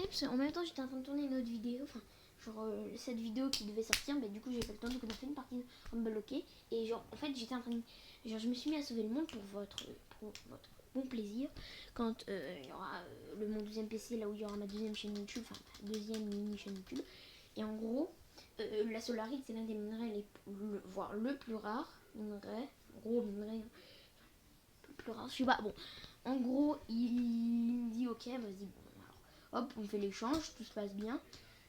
parce qu'en même temps j'étais en train de tourner une autre vidéo, enfin genre cette vidéo qui devait sortir, mais du coup j'ai pas le temps, donc on a fait une partie en bloqué. Et genre en fait j'étais en train de... Genre je me suis mis à sauver le monde pour votre bon plaisir. Quand il y aura mon deuxième PC, là où il y aura ma deuxième chaîne YouTube, enfin ma deuxième mini chaîne YouTube. Et en gros, la solarite c'est l'un des minerais voire le plus rare minerai, gros minerai plus rare, je sais pas, bon. En gros, il me dit ok, vas-y, bon, alors, hop, on fait l'échange, tout se passe bien.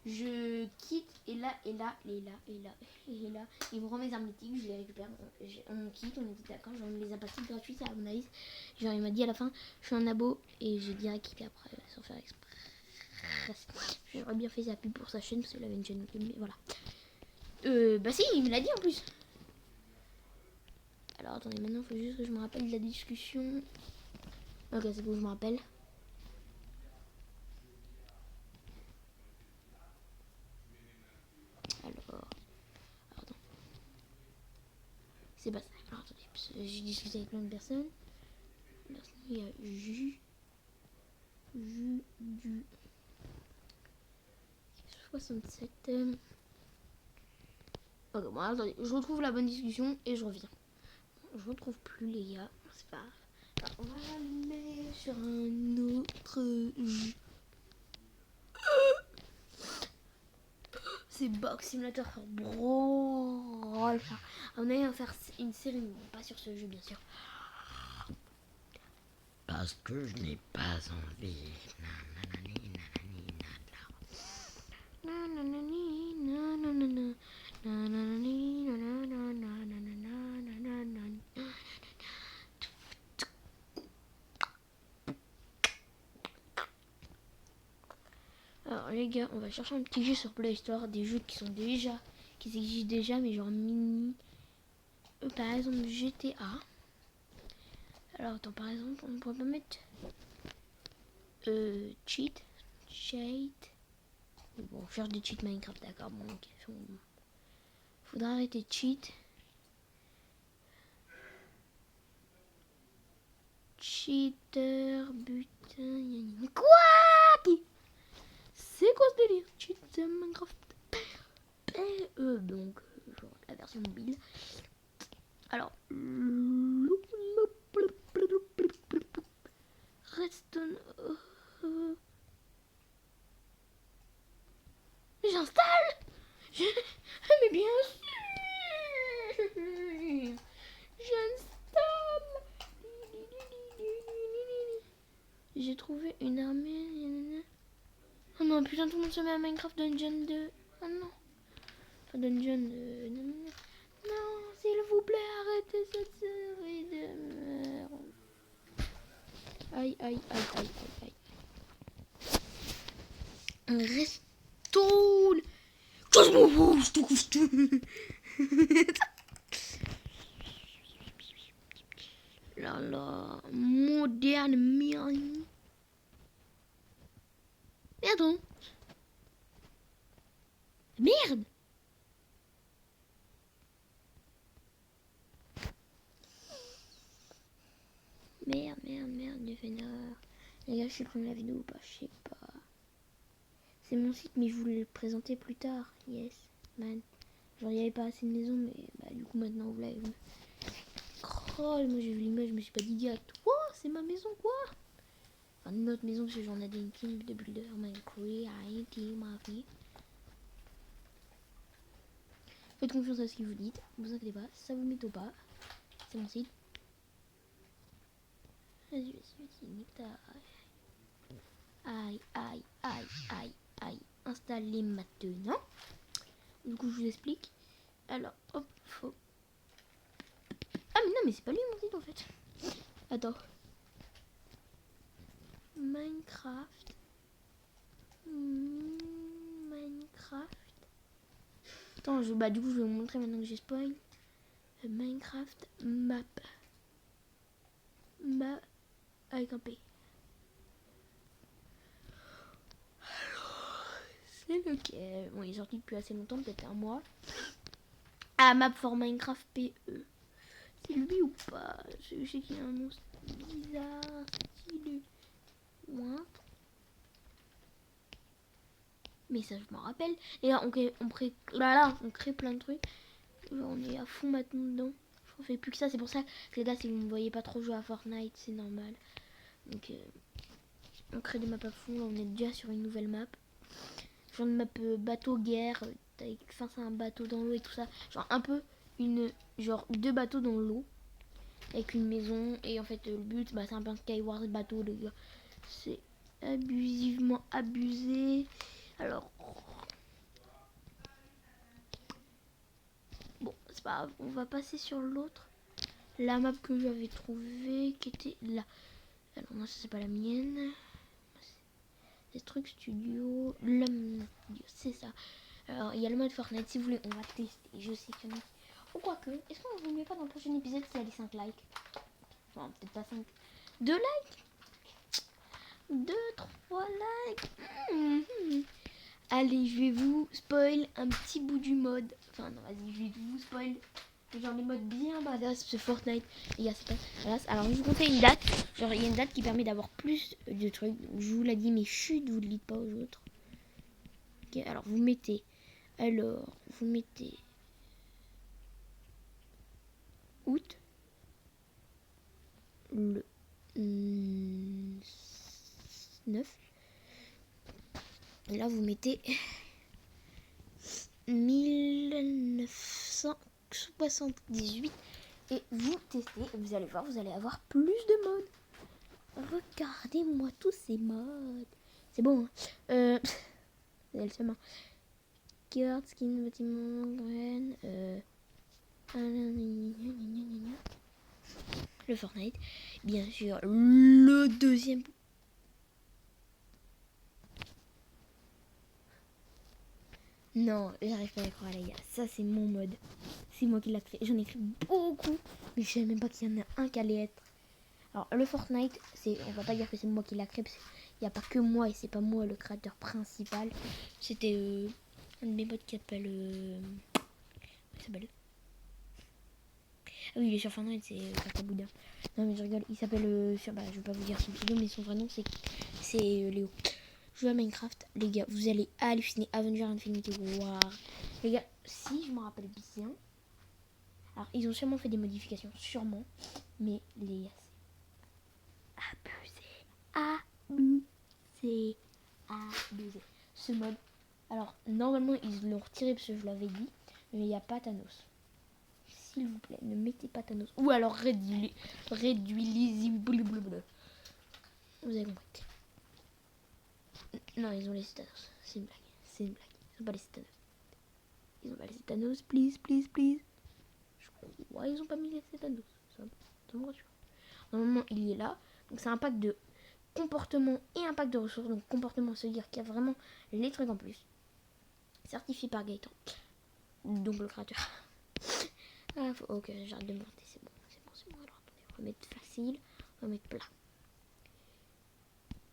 Je quitte, et là, il me rend mes armes mythiques, je les récupère, on quitte, on était d'accord, genre, on les a pas toutes gratuites, à mon avis. Genre, il m'a dit à la fin, je suis un abo, et j'ai direct quitté après, sans faire exprès. J'aurais bien fait sa pub pour sa chaîne, parce qu'elle avait une chaîne YouTube, mais voilà. Bah si, il me l'a dit en plus. Alors, attendez, maintenant, il faut juste que je me rappelle de la discussion. Ok, c'est bon, je me rappelle. Alors, attends. C'est pas ça. Alors, attendez, j'ai discuté avec plein de personnes. Alors, il y a du 67. Ok, bon, attendez, je retrouve la bonne discussion et je reviens. Je retrouve plus les gars, c'est pas grave. Alors, on va aller sur un autre jeu. C'est Box Simulator Brawl. On a faire une série, mais pas sur ce jeu bien sûr. Parce que je n'ai pas envie. Alors les gars, on va chercher un petit jeu sur Play Store, des jeux qui existent déjà, mais genre mini. Par exemple GTA. Alors attends, par exemple, on pourrait pas mettre cheat. Bon, on cherche des cheats Minecraft, d'accord. Bon, ok. Faudra arrêter cheat. Cheater, butin, mais quoi? C'est quoi ce délire? Cheat Minecraft donc, genre la version mobile. Alors, Redstone. Mais j'installe. Mais bien sûr. J'installe. J'ai trouvé une armée. Oh non, putain, tout le monde se met à Minecraft Dungeon 2. Oh non. Enfin, Dungeon. Non, s'il vous plaît, arrêtez cette série de merde. Aïe, aïe, aïe, aïe, aïe, aïe. Restone. Je m'en fous, je te couche tout. Là, là. Moderne mine. Merde. Merde. Merde, j'ai fait une erreur. Les gars, je supprime la vidéo ou pas, je sais pas. C'est mon site, mais je voulais le présenter plus tard. Yes, man. Genre, il n'y avait pas assez de maisons, mais bah, du coup, maintenant, vous l'avez vu. Oh, moi, j'ai vu l'image, je me suis pas dit direct. Quoi? C'est ma maison, quoi? Enfin, notre maison, parce que j'en ai une team de builder, Minecraft, team, ma vie. Faites confiance à ce que vous dites, vous inquiétez pas, ça vous met au pas. C'est mon site. Vas-y, nique ta... Aïe, aïe, aïe, aïe, aïe. Installez maintenant. Du coup, je vous explique. Alors, hop, faut... Ah, mais non, mais c'est pas lui mon site en fait. Attends. Minecraft. Minecraft. Attends, bah, du coup, je vais vous montrer maintenant que j'ai spoil. Minecraft map. Map avec un P. C'est lequel? Bon, il est sorti depuis assez longtemps, peut-être un mois. Ah, map for Minecraft PE. C'est lui ou pas? Je sais qu'il a un nom bizarre, stylé. What? Mais ça, je m'en rappelle. Et là, on crée plein de trucs. On est à fond maintenant dedans. Je fais plus que ça. C'est pour ça que les gars, si vous me voyez pas trop jouer à Fortnite, c'est normal. Donc, on crée des maps à fond. Là, on est déjà sur une nouvelle map. Genre une map bateau-guerre. Enfin, c'est un bateau dans l'eau et tout ça. Genre un peu genre 2 bateaux dans l'eau. Avec une maison. Et en fait, le but, bah, c'est un peu un Skywars bateau, les gars. C'est abusivement abusé. Alors, bon, c'est pas grave, on va passer sur l'autre. La map que j'avais trouvée, qui était là. Alors, non, ça c'est pas la mienne. C'est Truc Studio. La studio, c'est ça. Alors, il y a le mode Fortnite. Si vous voulez, on va tester. Je sais qu'il y en a. Ou quoique, est-ce qu'on vous met pas dans le prochain épisode s'il y a les 5 likes? Non, peut-être pas 5. 2 likes? 2, 3 likes. Allez, je vais vous spoil un petit bout du mode. Enfin, non, vas-y, je vais vous spoil. Genre les modes bien badass ce Fortnite. Les gars, c'est pas badass. Alors, je vous conseille une date. Genre, il y a une date qui permet d'avoir plus de trucs. Je vous l'ai dit, mais chut, vous ne le dites pas aux autres. Ok, alors, vous mettez. Août. Le 9. Et là, vous mettez 1978 et vous testez et vous allez voir, vous allez avoir plus de modes. Regardez-moi tous ces modes. C'est bon, hein. C'est le seul. Carte, skin, bâtiment, graine, le Fortnite, bien sûr, le deuxième. Non, j'arrive pas à y croire, les gars. Ça, c'est mon mode. C'est moi qui l'ai créé. J'en ai créé beaucoup, mais je savais même pas qu'il y en a un qui allait être. Alors, le Fortnite, on va pas dire que c'est moi qui l'ai créé, parce qu'il n'y a pas que moi, et c'est pas moi le créateur principal. C'était un de mes potes qui s'appelle. Comment il s'appelle? Ah oui, il est sur Fortnite, c'est Cacaboudin. Non, mais je rigole, il s'appelle. Je vais pas vous dire son pseudo, mais son vrai nom, c'est Léo. Je joue à Minecraft, les gars, vous allez halluciner. Avenger Infinity War. Les gars, si je me rappelle bien. Alors, ils ont sûrement fait des modifications, sûrement. Mais les gars, c'est abusé. Ce mode. Alors, normalement, ils l'ont retiré parce que je l'avais dit. Mais il n'y a pas Thanos. S'il vous plaît, ne mettez pas Thanos. Ou alors réduis-les. Vous avez compris. Non, ils ont laissé Thanos. C'est une blague. C'est une blague. Ils ont pas laissé Thanos. Ils ont pas laissé Thanos. Please. Je crois ils ont pas mis laissé Thanos. Ça me rassure. Normalement, il est là. Donc, c'est un pack de comportement et un pack de ressources. Donc, comportement, se dire qu'il y a vraiment les trucs en plus. Certifié par Gaëtan. Donc, le créateur. Ah, ok, j'arrête de monter. C'est bon. Alors, attendez, on va mettre facile. On va mettre plat.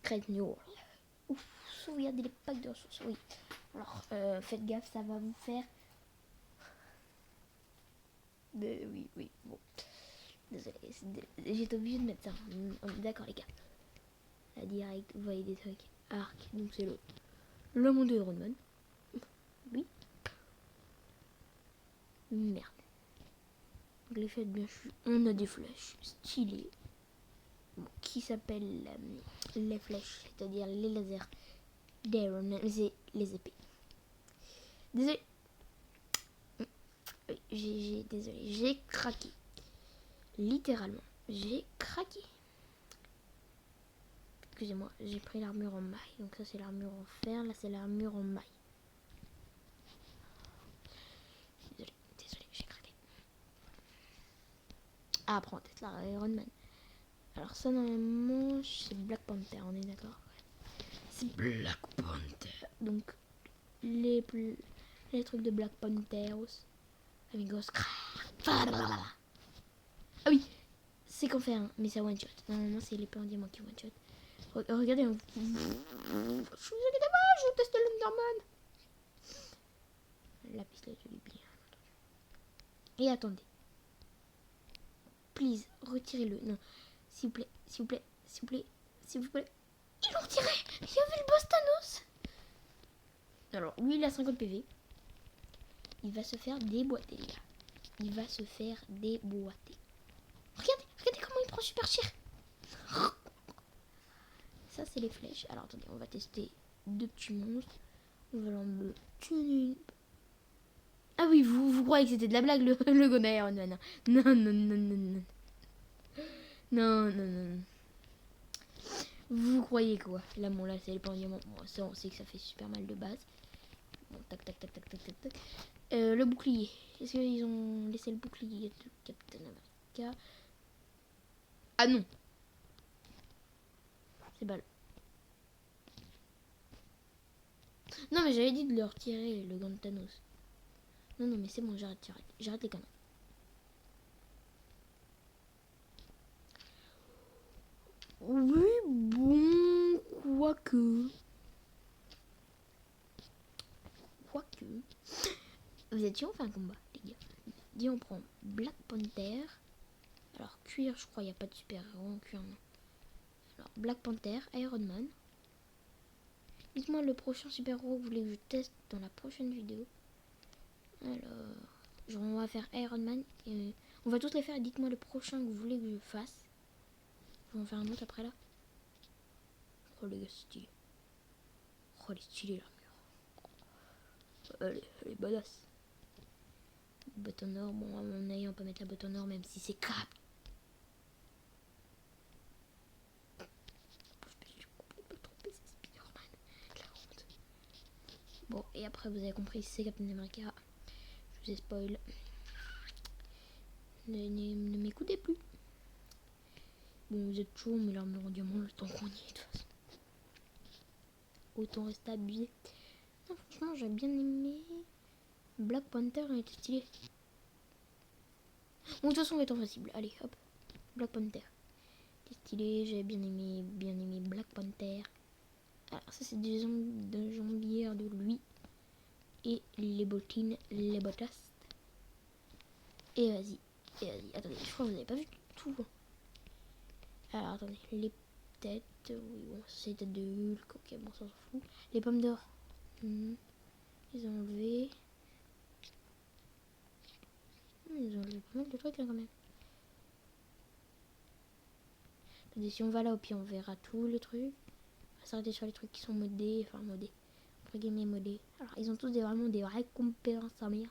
Crête New. Ouf, sauvegardez les packs de ressources. Oui. Alors, faites gaffe, ça va vous faire. Oui, bon. Désolé, j'étais obligée de mettre ça. On est d'accord, les gars. La direct, vous voyez des trucs. Arc, donc c'est le monde de Iron Man. Oui. Merde. Donc les fêtes, bien sûr, on a des flèches stylées. Bon, qui s'appellent les flèches, c'est-à-dire les lasers d'Iron Man, c'est les épées. Désolé. Désolé, j'ai craqué. Littéralement, j'ai craqué. Excusez-moi, j'ai pris l'armure en maille. Donc ça c'est l'armure en fer, là c'est l'armure en maille. Désolé, j'ai craqué. Ah, prends peut-être la Iron Man. Alors ça normalement c'est Black Panther, on est d'accord? C'est Black Panther. Donc les trucs de Black Panther, amigos. Ah oui, c'est qu'en fait, hein, mais c'est one shot. Normalement c'est l'épée en diamant qui one shot. Regardez, je vous inquiétez pas, je teste l'Enderman. La pistolet, je l'ai bien entendu. Et attendez. Please, retirez-le. Non, s'il vous plaît. Ils l'ont retiré. Il y avait le boss Thanos. Alors, lui, il a 50 PV. Il va se faire déboîter, les gars. Il va se faire déboîter. Regardez comment il prend super cher. Ça, c'est les flèches. Alors, attendez, on va tester 2 petits monstres. On va leur me tuner. Ah oui, vous croyez que c'était de la blague, le Gona Iron Man. Non, non, non, non, non. Non, non, non. Vous croyez quoi? Là, bon, là, c'est le diamant. Bon, ça, on sait que ça fait super mal de base. Bon, tac, tac, tac, tac, tac, tac, tac. Le bouclier. Est-ce qu'ils ont laissé le bouclier de Captain America? Ah non. C'est balle. Non, mais j'avais dit de leur tirer le gant de Thanos. Non, non, mais c'est bon, j'arrête les conneries. Oui, bon, quoique. Vous êtes sûr on fait un combat, les gars? Dis, on prend Black Panther. Alors, cuir, je crois, il n'y a pas de super-héros en cuir, non. Alors, Black Panther, Iron Man. Dites-moi le prochain super-héros que vous voulez que je teste dans la prochaine vidéo. Alors, genre, on va faire Iron Man. Et on va tous les faire. Dites-moi le prochain que vous voulez que je fasse. Je vais en faire un autre après là. Oh les gars, c'est stylé. Oh, elle est stylée la mur. Elle est badass. Botte en or. Bon, à mon avis, on peut mettre la botte en or même si c'est crap. Bon, et après, vous avez compris, c'est Captain America. Je vous ai spoil. Ne m'écoutez plus. Bon, vous êtes chaud, mais l'armure en diamant, le temps qu'on y est, de toute façon. Autant rester abusé. Non, franchement, j'ai bien aimé. Black Panther, il était stylé. Bon, de toute façon, on va être invincible. Allez, hop. Black Panther. C'était stylé, j'avais bien aimé Black Panther. Alors, ça, c'est des jambières de lui. Et les bottines, les botas. Et vas-y. Attendez, je crois que vous n'avez pas vu tout. Alors, attendez. Les têtes. Oui, bon, c'est les têtes de Hulk. Ok, bon, ça s'en fout. Les pommes d'or. Ils ont enlevé. Ils ont enlevé pas mal de trucs, hein, quand même. Attendez, si on va là, au pire, on verra tout le truc. On va s'arrêter sur les trucs qui sont modés. Enfin, modés. Entre guillemets, modés. Alors, ils ont tous vraiment des récompenses à bien.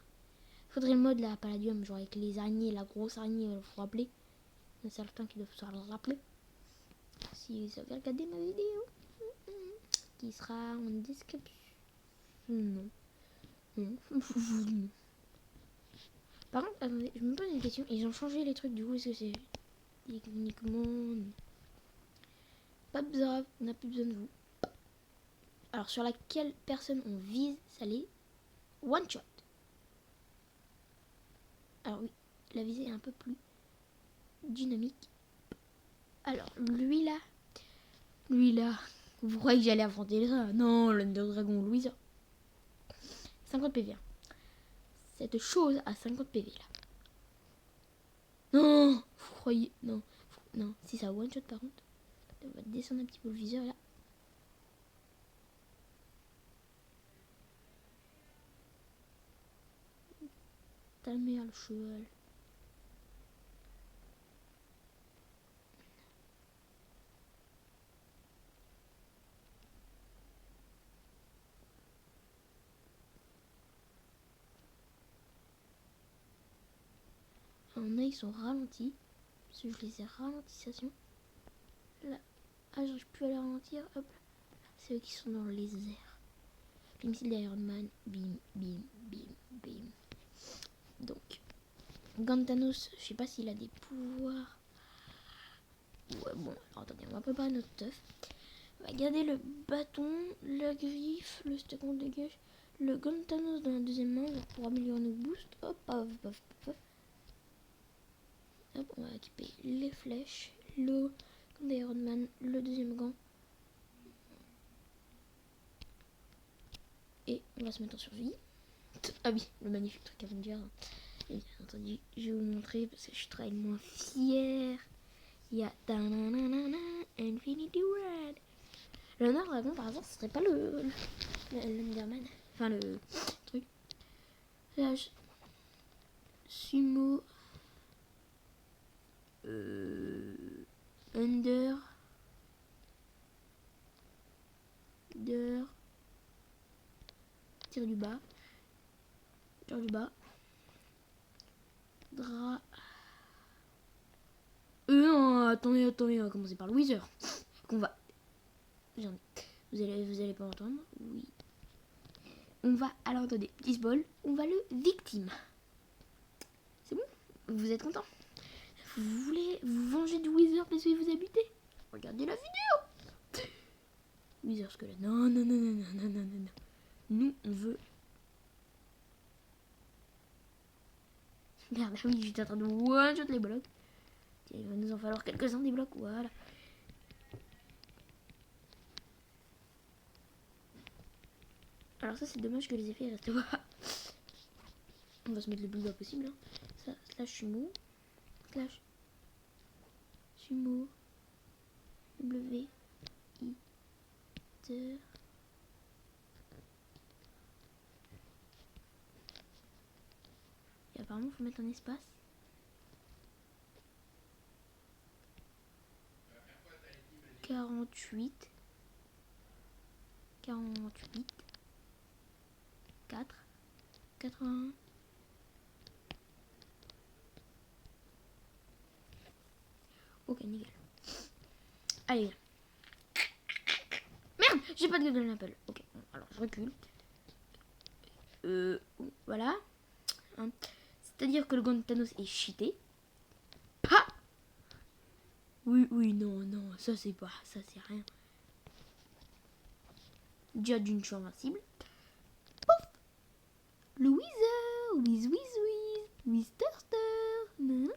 Faudrait le mode là, Palladium, genre avec les araignées, la grosse araignée, il faut rappeler. Il y a certains qui doivent se le rappeler. Si vous avez regardé ma vidéo, qui sera en description. Non. Par contre, attendez, je me pose une question. Ils ont changé les trucs, du coup, est-ce que c'est uniquement. Pas besoin, on n'a plus besoin de vous. Alors, sur laquelle personne on vise, ça l'est one shot. Alors, oui, la visée est un peu plus dynamique. Alors, lui là, vous croyez que j'allais inventer ça? Non, l'Under Dragon Louisa. 50 PV. Cette chose a 50 PV là. Non, vous croyez? Non, non. Si ça one shot par contre, on va descendre un petit peu le viseur là. Ta mère le cheval. En a ils sont ralentis. Parce que je les ai ralentissations. Là. Ah, j'arrive plus à les ralentir. Hop. C'est eux qui sont dans les airs. Le missile d'Iron Man. Bim, bim, bim, bim. Donc. Gantanos, je sais pas s'il a des pouvoirs. Ouais, bon, alors attendez, on va préparer notre stuff. On va garder le bâton, la griffe, le steak on dégage, le Gantanos dans la deuxième main pour améliorer nos boosts. Hop, hop, hop, hop. Hop, on va équiper les flèches, le gant d'Iron Man, le deuxième gant. Et on va se mettre en survie. Ah oui, le magnifique truc Avenger. Et bien entendu, je vais vous montrer parce que je suis très moins fière. Il y a Infinity Red. Le Nord Dragon, par exemple, ce serait pas le Enderman. Enfin, le truc. Slash sumo under tire du bas dra non, attendez, on va commencer par le Wither qu'on va vous allez pas entendre. Oui, on va, alors attendez, petit ball, on va le victime. C'est bon, vous êtes content? Vous voulez vous venger du Wither parce que vous habitez? Regardez la vidéo. Wither squelette, non. Nous, on veut... Merde, oui, j'étais en train de one-shot les blocs. Il va nous en falloir quelques-uns des blocs, voilà. Alors ça, c'est dommage que les effets restent bas. On va se mettre le plus bas possible. Hein. Ça, slash sumo. Slash sumo. W. I. Ter. Et apparemment, il faut mettre un espace. « 48. 4. 81. Ok, nickel. Allez. Merde, j'ai pas de Golden Apple. Ok, bon, alors je recule. Voilà. Hein. C'est-à-dire que le gant de Thanos est cheaté. Pas. Oui, non, ça c'est pas, ça c'est rien. Déjà d'une chance invincible. Pouf. Le Wither, Wiz Starter. Non.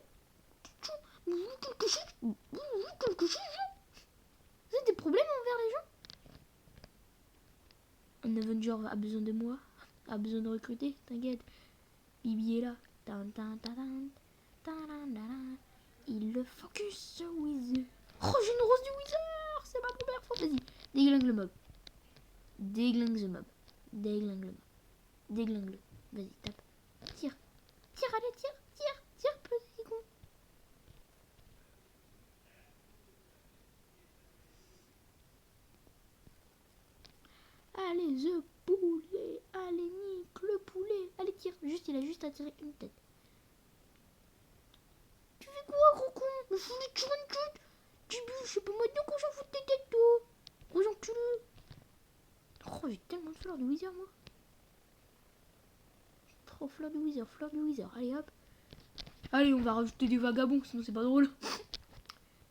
Quelque chose. Vous avez des problèmes envers les gens? Un Avenger a besoin de moi, a besoin de recruter, t'inquiète. Bibi est là. Il le focus sur Wither. Oh, j'ai une rose du Wither. C'est ma première fois. Vas-y, déglingue le mob. Déglingue-le. Vas-y, tape. Tire, allez, tire, petit con. Allez, the poulet. Allez, nique le poulet. Allez, tire. Il a juste à tirer une tête. Tu fais quoi, gros con? Mais je voulais tuer une tête. Je sais pas maintenant qu'on s'en fout de tes têtes, toi. Gros enculé. Oh, j'ai tellement de fleurs de Wither, moi. Oh, fleur du Wither. Allez, hop. Allez, on va rajouter des vagabonds, sinon c'est pas drôle.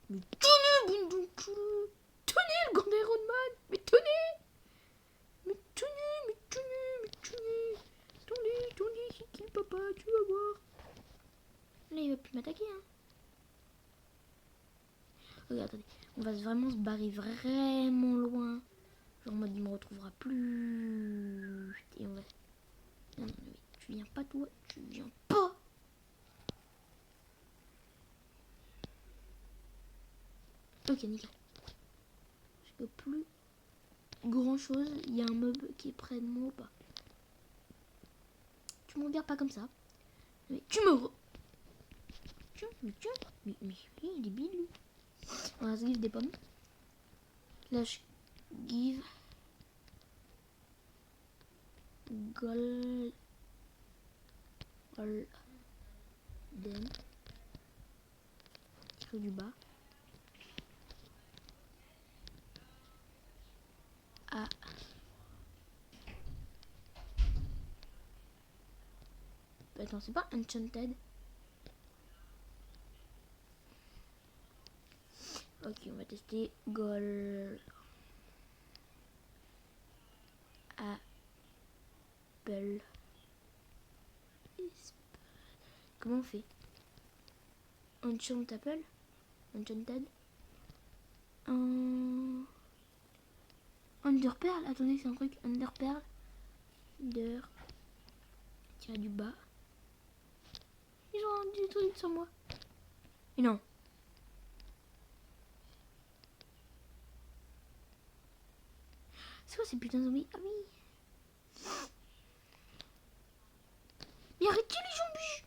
Mais tenez, bande d'enculé. Tenez, le grand Iron Man. Mais tenez. Attendez, c'est qui le papa? Tu vas voir. Là, il va plus m'attaquer, hein. Regarde, attendez. On va vraiment se barrer vraiment loin. Genre en mode, il me retrouvera plus. Et on va... Non, tu viens pas, toi. Tu viens pas. Ok, nickel. Je peux plus grand chose. Il y a un mob qui est près de moi ou pas? Tu me regardes pas comme ça. Mais tu me... Tiens, mais il est bide, lui. On va se give des pommes. Là, je give... Golden. Tire du bas. Ah. Attends, c'est pas Enchanted. Ok, on va tester Gold. Apple. Comment on fait? Enchant Apple? Enchanted? Underpearl? Attendez, c'est un truc. Underpearl. Tirer du bas. Ils ont du truc sur moi. Et non. C'est quoi ces putains de zombies? Ah oui.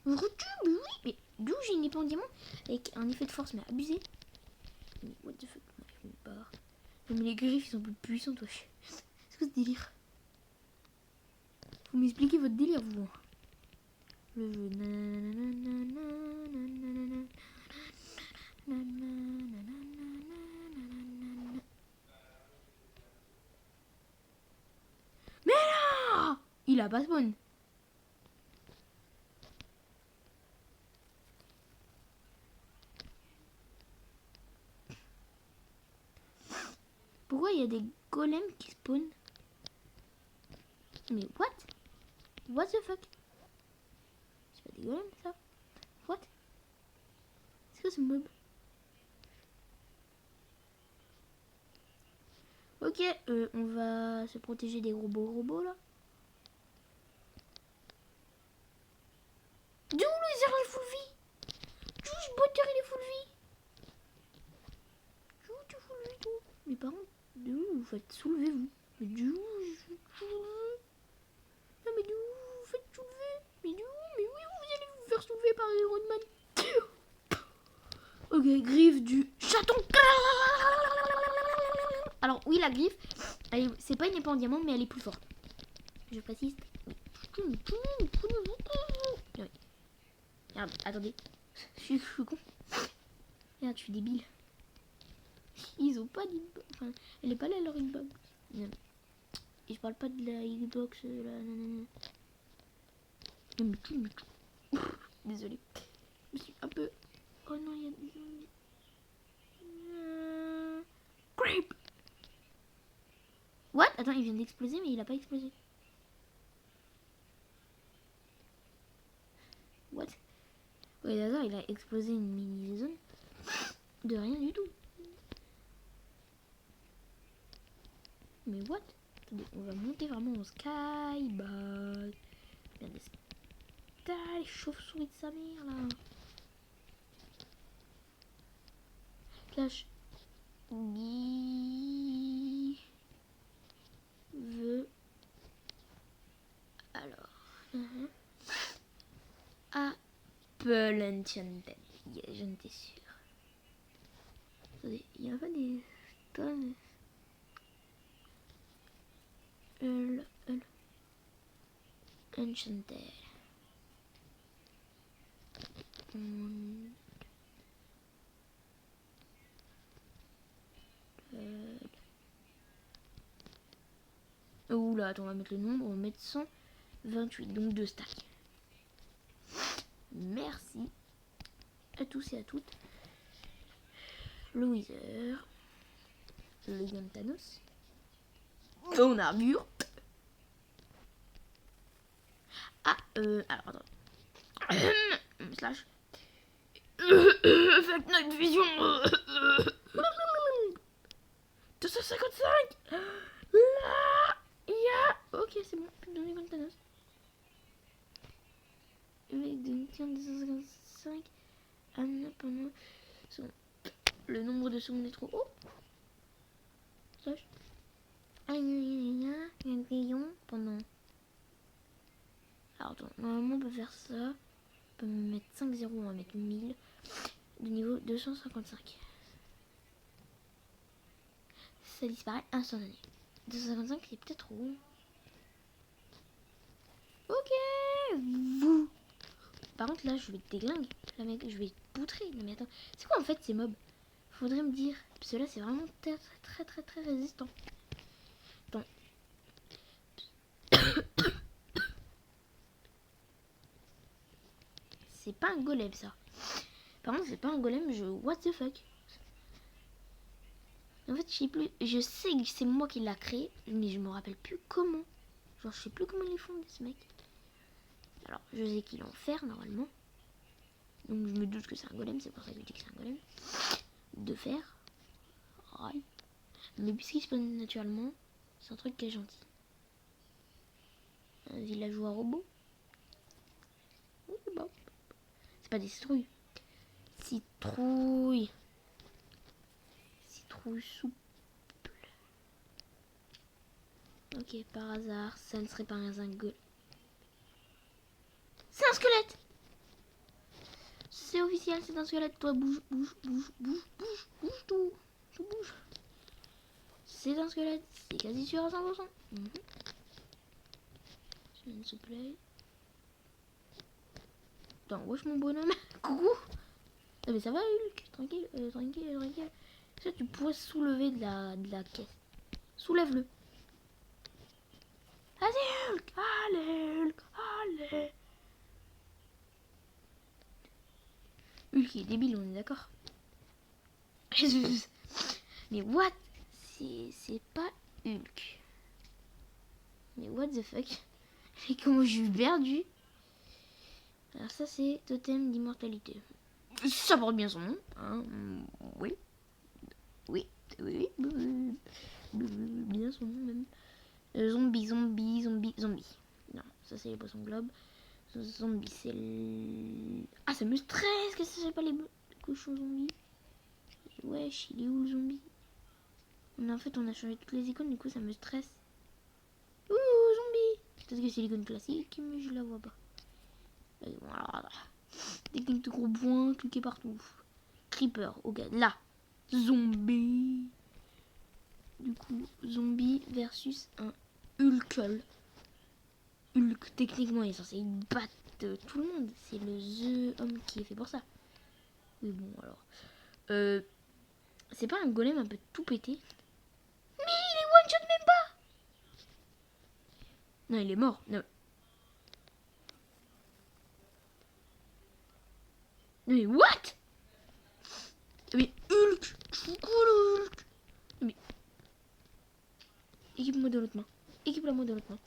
Mais oui, mais d'où j'ai une épée en diamant avec un effet de force, mais abusé. Mais what the fuck, je me barre. Non, mais les griffes, ils sont plus puissantes, wesh. C'est quoi ce délire? Faut m'expliquer votre délire, vous. Le jeu. Mais là, il a pas spawn. Pourquoi il y a des golems qui spawnent? Mais what? What the fuck? C'est pas des golems ça? What? C'est quoi ce mob? Ok, on va se protéger des robots là. D'où le zéro est full vie? D'où ce butter il est full vie? D'où tu full vie toi? Mais par contre, d'où vous faites soulever vous? Mais d'où? Non mais d'où vous faites soulever? Mais d'où? Mais oui, vous allez vous faire soulever par Iron Man. Ok, griffe du chaton. Alors oui, la griffe, c'est pas une épée en diamant, mais elle est plus forte. Je précise. Ouais. Regarde, attendez. Je suis con. Regarde, je suis débile. Ils ont pas d'hitbox. Enfin, elle est pas là leur hitbox. Et je parle pas de la hitbox là. Non, mais tout. Désolé. Je suis un peu. Oh non, il y a des zombies. Creep. What? Attends, il vient d'exploser, mais il a pas explosé. What? Ouais, d'accord, il a explosé une mini-zone. De rien du tout. Mais what? Attendez, on va monter vraiment au skybag. Bien des stars, chauves-souris de sa mère là. Clash. Alors. Apple Enchanted. Yeah, j'en étais sûre. Attendez, il y a pas des tonnes. Enchanted. Oula, attends, on va mettre le nombre, on va mettre 128, donc 2 stacks. Merci à tous et à toutes. Le Wither, le Gantanos, ton armure. Ah, alors attends. Slash. Faites Night Vision. 255. Là, ok, c'est bon, dans les Gantanos. Avec des 255. Pendant le nombre de secondes est trop haut. Slash. Un rayon pendant. Alors attends, normalement on peut faire ça. On peut mettre 5 zéros, on va mettre 1000. De niveau 255. Ça disparaît instantanément. 255 c'est peut-être trop. Ok, vous. Par contre là je vais te déglinguer. Là mec, je vais te poutrer. Non mais attends, c'est quoi en fait ces mobs? Faudrait me dire. Parce que là c'est vraiment très résistant. Attends. C'est pas un golem ça. Par contre c'est pas un golem, what the fuck. En fait je sais que c'est moi qui l'a créé, mais je me rappelle plus comment. Genre je sais plus comment ils font ce mec. Alors je sais qu'il est en fer normalement. Donc je me doute que c'est un golem, c'est pour ça que je dis que c'est un golem. De fer. Ouais. Mais puisqu'il spawn naturellement, c'est un truc qui est gentil. Un villageois robot. Bon. C'est pas des citrouilles. Citrouille. Citrouille souple. Ok, par hasard, ça ne serait pas un golem. C'est un squelette. officiel, c'est un squelette. Toi, bouge, bouge, bouge, bouge, bouge, bouge, tout. Tout bouge. C'est un squelette, c'est quasi sûr à 100%. S'il te plaît. Attends, wesh mon bonhomme. Coucou. Ah mais ça va Hulk, tranquille, tranquille. Ça tu pourrais soulever de la caisse. Soulève-le. Vas-y Hulk. Allez Hulk, allez. Hulk il est débile, on est d'accord. Mais what? C'est pas Hulk. Mais what the fuck? Et comment je suis perdu? Alors ça c'est totem d'immortalité. Ça porte bien son nom, hein. Oui. Bien son nom même. Zombie. Non, ça c'est les poissons globes. Zombie, c'est le... Ah, ça me stresse que ça soit pas les cochons zombies. Wesh, il est où le zombie? En fait, on a changé toutes les icônes, du coup ça me stresse. Ouh, zombie. Peut-être que c'est l'icône classique, mais je la vois pas. Bon, alors, technique de gros points, cliquez partout. Creeper, ok, là. Zombie. Du coup, zombie versus un Hulk. Hulk, techniquement, il est censé battre tout le monde. C'est le The Homme qui est fait pour ça. Oui, bon, alors. C'est pas un golem un peu tout pété? Mais il est one shot même pas! Non, il est mort. Non. Mais what? Mais Hulk! Coucou le Hulk! Mais. Équipe-moi de l'autre main. Équipe-la-moi de l'autre main.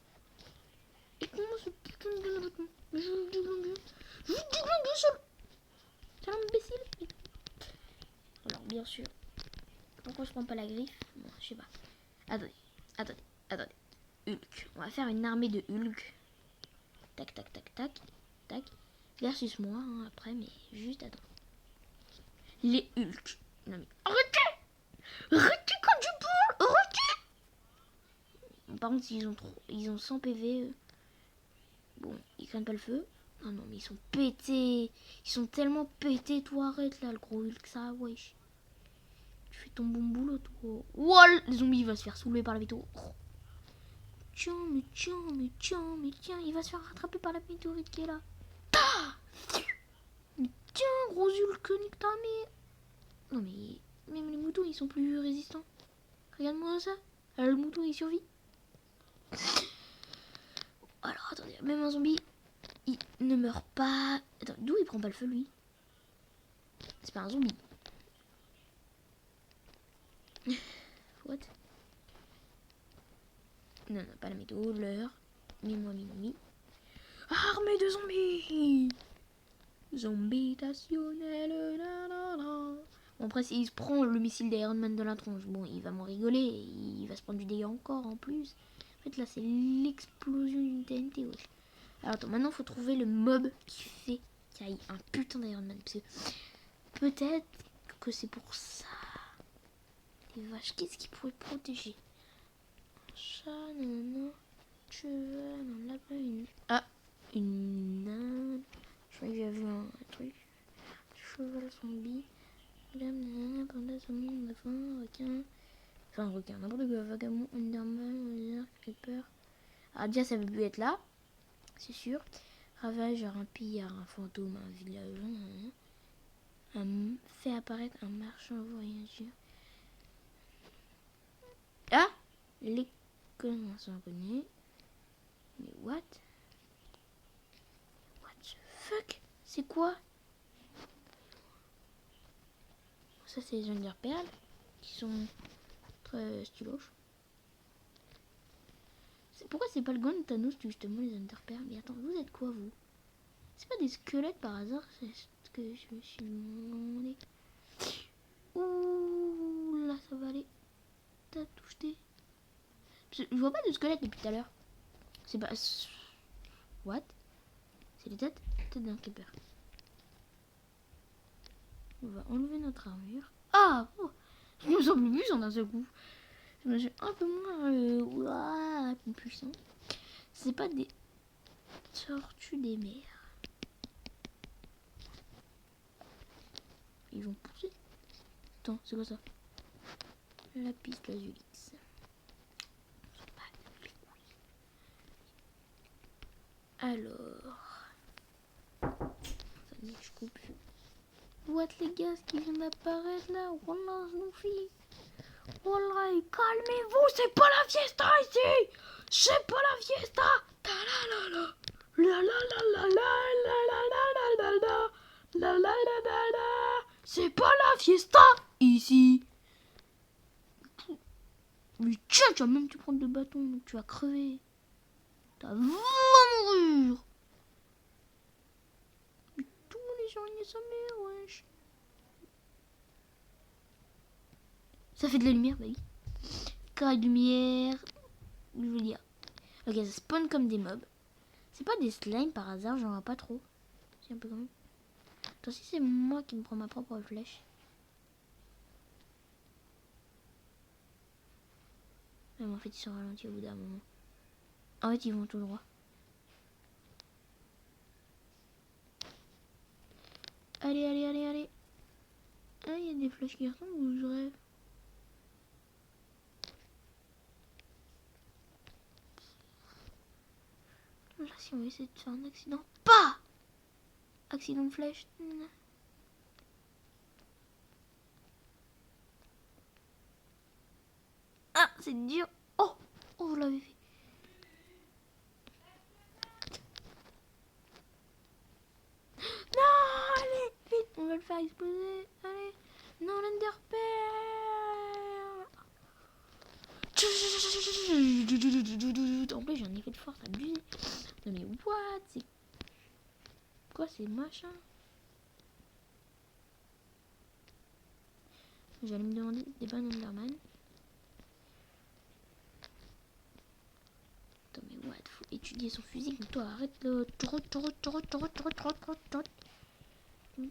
Équipe-moi ce putain de l'autre main. Mais je vous déglingue. Je vous déglingue seul! C'est un imbécile. Alors, bien sûr. Pourquoi je prends pas la griffe? Bon, je sais pas. Attendez. Hulk. On va faire une armée de Hulk. Tac. Versus moi, hein, après, mais juste attends. Les Hulk. Non mais arrêtez quand je parle. Arrêtez. Bon, par contre, ils ont 100 PV. Bon, ils craignent pas le feu. Non, mais ils sont pétés. Ils sont tellement pétés. Toi, arrête là, le gros Hulk, ça, wesh. Tu fais ton bon boulot, toi. Wall, le zombie, il va se faire soulever par la météo. Oh. Tiens, il va se faire rattraper par la météorite qui est là. Ah, tiens, gros Hulk, nique ta mère. Non, mais même les moutons, ils sont plus résistants. Regarde-moi ça. Le mouton, il survit. Alors, attendez, même un zombie, il ne meurt pas. Attends, d'où il prend pas le feu, lui? C'est pas un zombie. What? Non, pas la météo, l'heure. Mi. Armée de zombies! Zombie stationnel. Bon, après, s'il se prend le missile d'Iron Man de la tronche, bon, il va m'en rigoler. Il va se prendre du dégât encore en plus. En fait, là, c'est l'explosion d'une TNT, wesh. Alors, attends, maintenant, il faut trouver le mob qui fait qu'il y ait un putain d'Iron Man. Parce que peut-être que c'est pour ça. Les vaches, qu'est-ce qui pourrait protéger? Un chat, non. Cheval, un lapin, une... Ah, une âne. Je croyais que j'avais vu un truc. Cheval zombie. Dame, panda, zombie, dauphin, requin. Enfin, requin, n'importe quoi. Vagabond, Enderman, lézard, creeper. Alors, déjà, ça peut plus être là. C'est sûr. Ravageur, un pillard, un fantôme, un villageois. Fait apparaître un marchand voyageur. Ah! Les connaissances inconnues. Mais what? What the fuck? C'est quoi? Ça, c'est les Underperles qui sont très styloches. Pourquoi c'est pas le gun de Thanos justement les Underperles? Mais attends, vous êtes quoi vous? C'est pas des squelettes par hasard? C'est ce que je me suis demandé. Ouh là, ça va aller. T'as touché. Je vois pas de squelette depuis tout à l'heure. C'est pas... What? C'est les têtes? Tête d'un creeper. On va enlever notre armure. Ah oh, je me sens plus puissant d'un seul coup. Je me suis un peu moins plus puissant. C'est pas des tortues des mers. ils vont pousser. Attends, c'est quoi ça? Lapis lazuli. Alors. Attendez, je coupe. What les gars, ce qui vient d'apparaître là? Wallah, Snoopy. Wallah, calmez-vous, c'est pas la fiesta ici! C'est pas la fiesta! Ta la la la! La la la la la la la la la la la la la la. C'est pas la fiesta ici! Mais tiens, tu vas même te prendre le bâton, donc tu vas crever. Tu vas mourir! Mais tous les gens, il y a sa mère, wesh. Ça fait de la lumière, bah oui. Carré de lumière. Je veux dire. Ok, ça spawn comme des mobs. C'est pas des slimes par hasard, j'en vois pas trop. C'est un peu quand même. Attends, si c'est moi qui me prends ma propre flèche. Mais en fait, ils sont ralentis au bout d'un moment. En fait, ils vont tout droit. Allez, allez, allez, allez. Ah, il y a des flèches qui retombent ou je rêve? Là, si on va essayer de faire un accident. Pas accident de flèche. Ah, c'est dur. Oh, oh, vous l'avez fait. Non, allez, vite, on va le faire exploser. Allez, non, l'enderpearl. En plus, j'ai un effet de force abusé. Non, mais what? C'est quoi ces machins? J'allais me demander des bonnes Enderman. Attends, mais what? Faut étudier son physique. Mais toi, arrête le.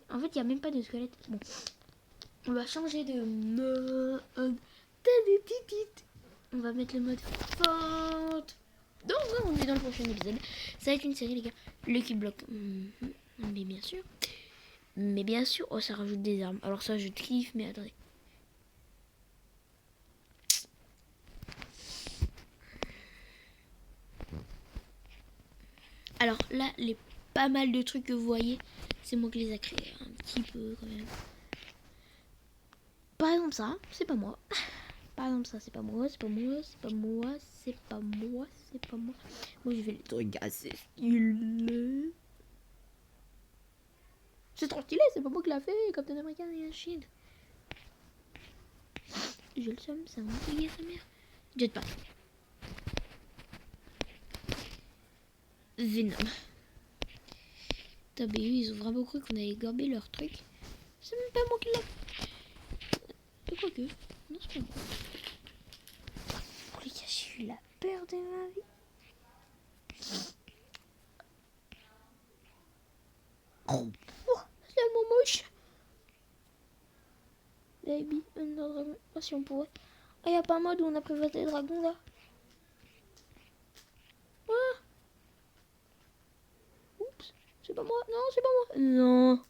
En fait, il n'y a même pas de squelette. Bon. On va changer de mode. On va mettre le mode forte. Donc, on est dans le prochain épisode. Ça va être une série, les gars. Lucky Block. Mais bien sûr. Mais bien sûr. Oh, ça rajoute des armes. Alors, ça, je kiffe. Mais attendez. Alors, là, les pas mal de trucs que vous voyez, c'est moi qui les ai créés. Un petit peu, quand même. Par exemple, ça, c'est pas moi. Par exemple, ça, c'est pas moi, c'est pas moi, c'est pas moi, c'est pas moi, c'est pas moi. Moi, je fais les trucs assez stylés. C'est trop stylé, c'est pas moi qui l'a fait, Captain America et un shield. J'ai le seum, ça m'a payé sa mère. Jetpack. Venom. Putain, mais eux, ils ont vraiment cru qu'on allait gorber leur truc. C'est même pas moi qui l'a fait. Et quoique, non, c'est pas moi. Les gars, j'ai eu la peur de ma vie. Oh, c'est tellement moche. Baby, Under Dragon. Oh, si on pourrait. Ah, y'a pas un mode où on a privatisé les dragons là. Ah. Oups, c'est pas moi. Non, c'est pas moi. Non.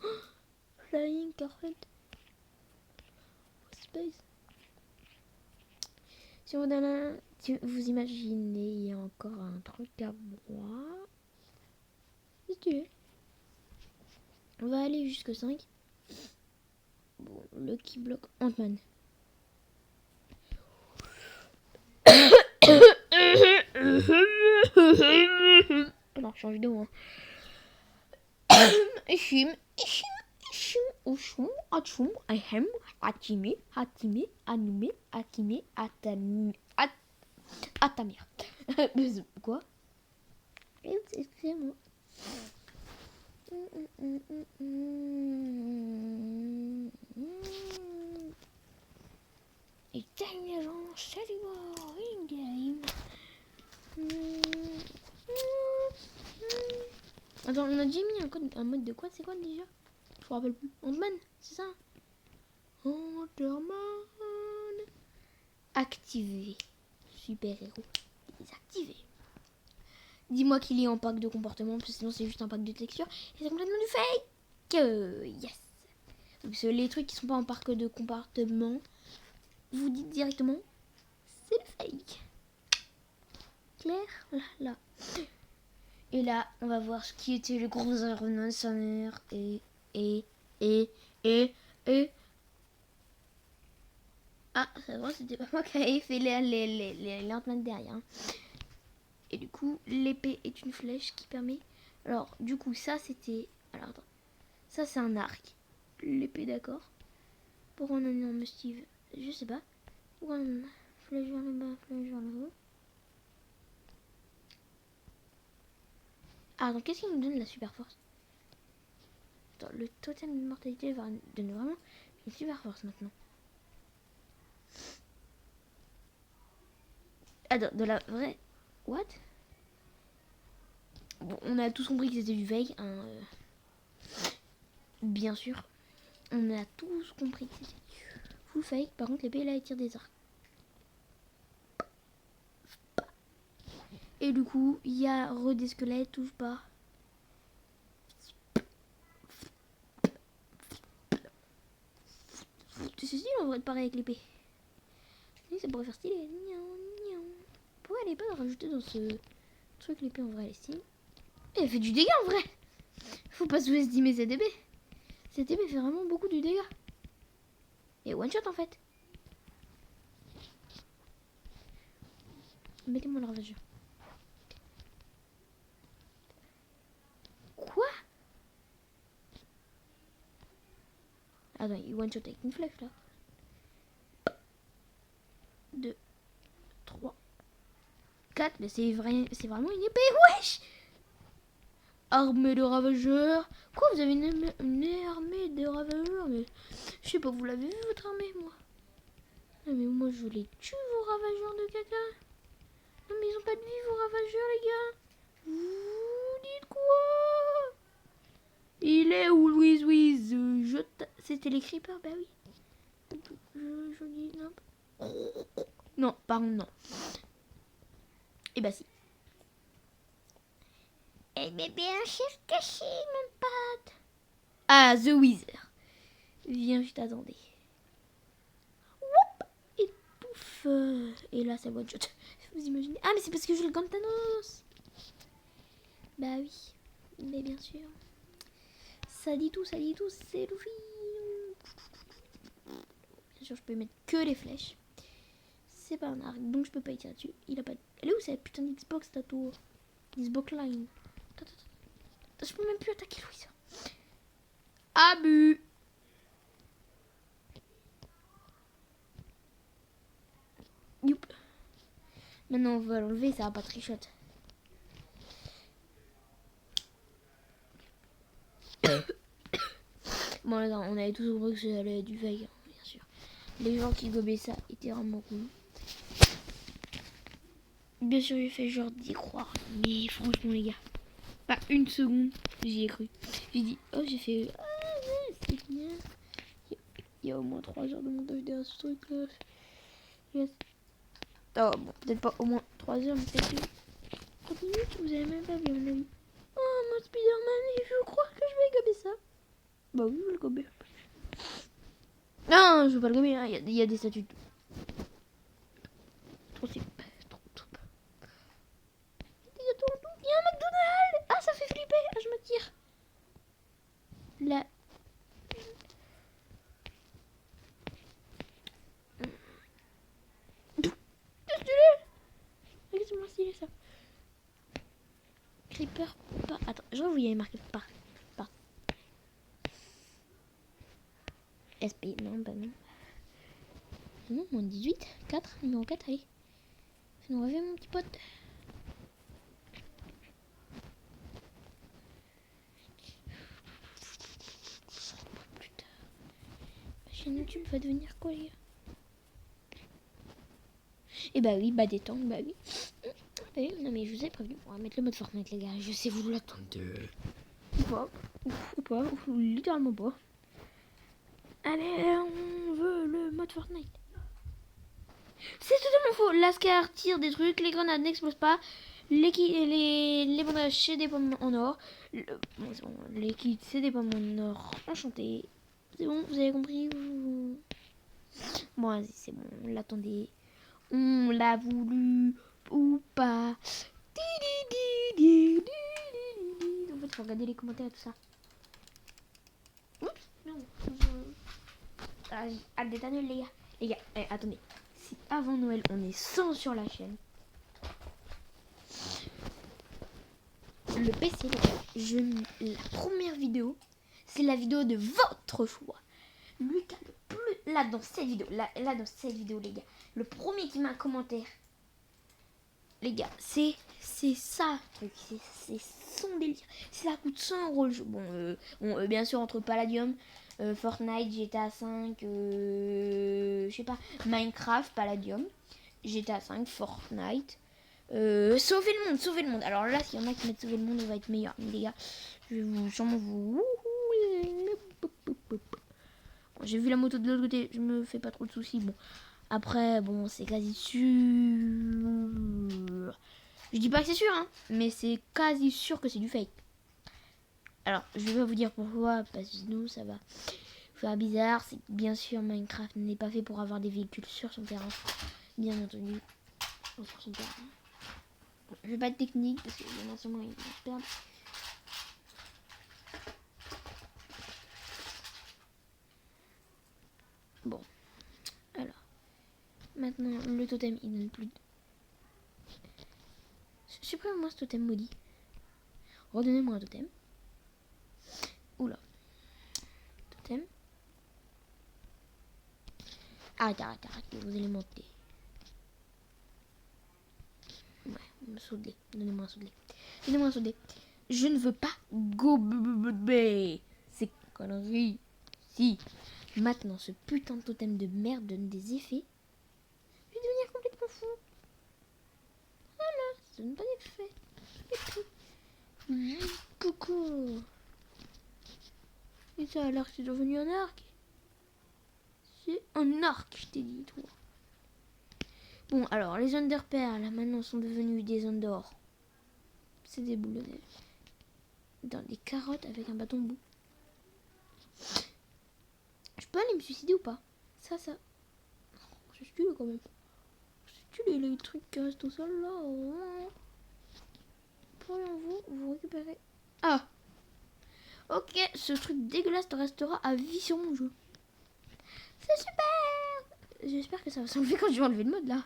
Flying Carpet. Space. Si on donne un. Si vous imaginez, il y a encore un truc à moi. Si tu veux. On va aller jusque 5. Bon, Lucky Block Ant-Man. Alors, je suis en vidéo. Ishim, Ushum, Achum, Ahem, Atime, Hatime, Anume, Atime, Atamir. Quoi? Excusez-moi. Et terminons Célibor in-game. Attends, on a déjà mis un mode de quoi? C'est quoi déjà? Je me rappelle plus. Ant-Man, c'est ça? Ant-Man. Activé. Super héros. Désactivé. Dis-moi qu'il est en pack de comportement, parce que sinon c'est juste un pack de texture. Et c'est complètement du fake. Yes. Donc les trucs qui sont pas en parc de compartiment, vous dites directement, c'est le fake. Clair? Là. Et là, on va voir ce qui était le gros erreur de sa mère. Et. Ah, c'est vrai, c'était pas moi qui avais fait les lentements derrière. Et du coup, l'épée est une flèche qui permet... Alors, du coup, ça, c'était... Alors, attends. Ça, c'est un arc. L'épée, d'accord. Pourquoi on a mis en Steve? Je sais pas. Pourquoi on a flèche vers le bas, flèche vers le haut. Ah, donc qu'est-ce qui nous donne la super force? Attends, le totem de mortalité va donner vraiment une super force maintenant. Attends, de la vraie... What? Bon, on a tous compris que c'était du fake, hein, bien sûr. On a tous compris que c'était du full fake. Par contre, l'épée là, elle tire des arcs. Et du coup, il y a des squelettes, touche pas. C'est stylé en vrai de pareil avec l'épée. Oui, ça pourrait faire stylé. Pourquoi elle est pas rajoutée dans ce truc l'épée en vrai, elle est stylée. Et elle fait du dégât en vrai. Faut pas sous-estimer cette épée. Cette épée fait vraiment beaucoup de dégâts. Et one shot en fait. Mettez-moi le ravageur. Quoi? Attends, il one shot avec une flèche là. 2, 3, 4. Mais c'est vraiment une épée, wesh! Armée de ravageurs. Quoi, vous avez une armée de ravageurs? Mais je sais pas, vous l'avez vu votre armée, moi? Non mais moi je les tue vos ravageurs de caca. Non mais ils ont pas de vie vos ravageurs les gars. Vous dites quoi? Il est où Louise? C'était les creepers, bah oui. Je dis non. Non, pardon, non. Et bah si. Eh mais bien chef caché mon pote. Ah, The Wither. Viens, je t'attendais. Et pouf. Et là, c'est one shot. Vous imaginez? Ah, mais c'est parce que j'ai le gant de Thanos. Bah oui. Mais bien sûr. Ça dit tout, c'est Luffy. Bien sûr, je peux mettre que les flèches. C'est pas un arc, donc je peux pas y tirer dessus. Il a pas. Elle est où cette putain d'Xbox ta tour? Xbox Line. Attends. Je peux même plus attaquer Louisa. Abus. Youp. Maintenant on va l'enlever, ça va pas trichoter. Bon là, on avait tous compris que ça allait être du fake, hein, bien sûr. Les gens qui gobaient ça étaient vraiment cool. Bien sûr, j'ai fait genre d'y croire, mais franchement les gars, pas une seconde, j'y ai cru. J'ai dit, oh j'ai fait, ah ouais, c'est bien. Il y a au moins 3 heures de montage derrière ce truc là. Yes. Oh bon, peut-être pas au moins 3 heures, mais peut-être 30 minutes, vous avez même pas vu à mon avis. Oh mon Spider-Man, il faut croire que je vais gober ça. Bah oui, je vais le gober. Non, je veux pas le gober, hein. Il y a des statues. Trop c'est. Il y a un McDonald's. Ah, ça fait flipper. Ah, je me tire. Là. C'est stylé. Regarde-moi stylé ça. Creeper pas. Attends, je vois où il y avait marqué pas. SP, non, bah non. Non, moins 18. 4, numéro 4, allez. Fais-nous rêver, mon petit pote. Plus tard. Ma chaîne YouTube va devenir quoi, les gars? Et bah oui, bah détendre, bah oui. Bah oui, non mais je vous ai prévenu. On va mettre le mode Fortnite, les gars. Je sais, vous l'attendez. Ou pas, ou littéralement pas. Allez, on veut le mode Fortnite. C'est totalement faux. Lascar tire des trucs, les grenades n'explosent pas. Les bandages, c'est des pommes en or. Bon, les kits, c'est des pommes en or enchantées. C'est bon, vous avez compris. Bon, vas-y, c'est bon, on l'attendait. On l'a voulu ou pas. En fait, faut regarder les commentaires et tout ça. Oups, non. Hâte d'être à Noël, les gars. Les gars, attendez. Si avant Noël, on est 100 sur la chaîne. Le PC, les gars, la première vidéo, c'est la vidéo de votre choix. Lui qui a le plus... Là, dans cette vidéo, dans cette vidéo, les gars, le premier qui met un commentaire, les gars, c'est ça, c'est son délire. Ça coûte 100 € le jeu. Bon, bien sûr, entre Palladium, Fortnite, GTA 5, je sais pas, Minecraft, Palladium, GTA 5, Fortnite, sauver le monde. Alors là, s'il y en a qui mettent sauver le monde, on va être meilleur. Mais les gars, je vais sûrement vous... Bon, j'ai vu la moto de l'autre côté, je me fais pas trop de soucis. Bon, après, bon, c'est quasi sûr. Je dis pas que c'est sûr, hein, mais c'est quasi sûr que c'est du fake. Alors, je vais pas vous dire pourquoi, parce que sinon ça va faire bizarre. C'est que bien sûr, Minecraft n'est pas fait pour avoir des véhicules sur son terrain. Bien entendu, sur son terrain. Bon, je vais pas être technique, parce que bien sûrement ils vont se perdre. Bon, alors, maintenant, le totem, il donne plus de... Supprime-moi ce totem maudit. Redonnez-moi un totem. Oula. Totem. Arrête, vous allez monter. Ouais, sauter. Donnez-moi un sauter. Je ne veux pas go c'est connerie. Si. Maintenant, ce putain de totem de merde donne des effets. Je vais devenir complètement fou. Voilà, ça donne pas d'effet. Coucou. Et ça alors que c'est devenu un arc. C'est un arc, je t'ai dit, toi. Bon, alors, les zones de repère, là, maintenant, sont devenues des zones d'or. C'est des boules de neige. Dans des carottes avec un bâton de boue. Je peux aller me suicider ou pas? Ça. C'est stylé, quand même. C'est stylé, les trucs qui restent au sol, là. Pourrions-vous vous récupérer? Ah! Ok, ce truc dégueulasse restera à vie sur mon jeu. C'est super! J'espère que ça va s'enlever quand je vais enlever le mode, là.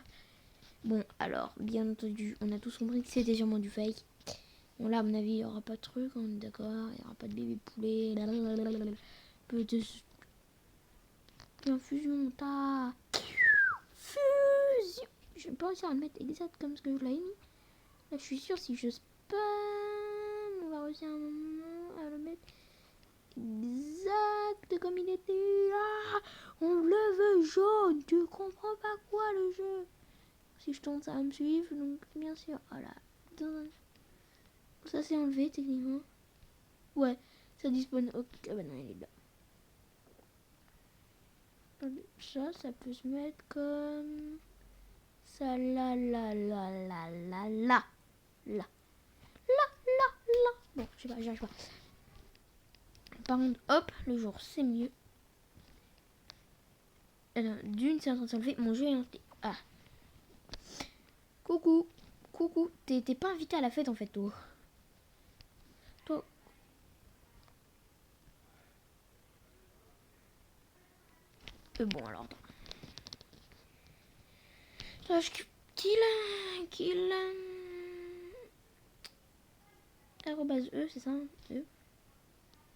Bon, alors, bien entendu, on a tous compris que c'était sûrement du fake. Bon, là, à mon avis, il n'y aura pas de truc, on est d'accord. Il n'y aura pas de bébé poulet. Peut-être... Infusion, ta... Fusion! Je vais pas réussir à le mettre exact comme ce que je l'avais mis. Là, je suis sûre, si je spam, on va réussir un moment à le mettre exact comme il était. Ah, on le veut jaune. Tu comprends pas quoi, le jeu? Si je tourne, ça va me suivre. Donc, bien sûr, voilà. Ça, c'est enlevé, techniquement. Ouais, ça dispone. Ok, bah non, il est là. Ça peut se mettre comme... Ça, là. Bon, je sais pas, j'arrive pas. Par contre, hop, le jour, c'est mieux. Alors, d'une, c'est en train de s'enlever. Mon jeu est lancé. Ah. Coucou. T'es pas invité à la fête, en fait, toi. Bon, alors, attends. Kill. Arrobase E, c'est ça? E.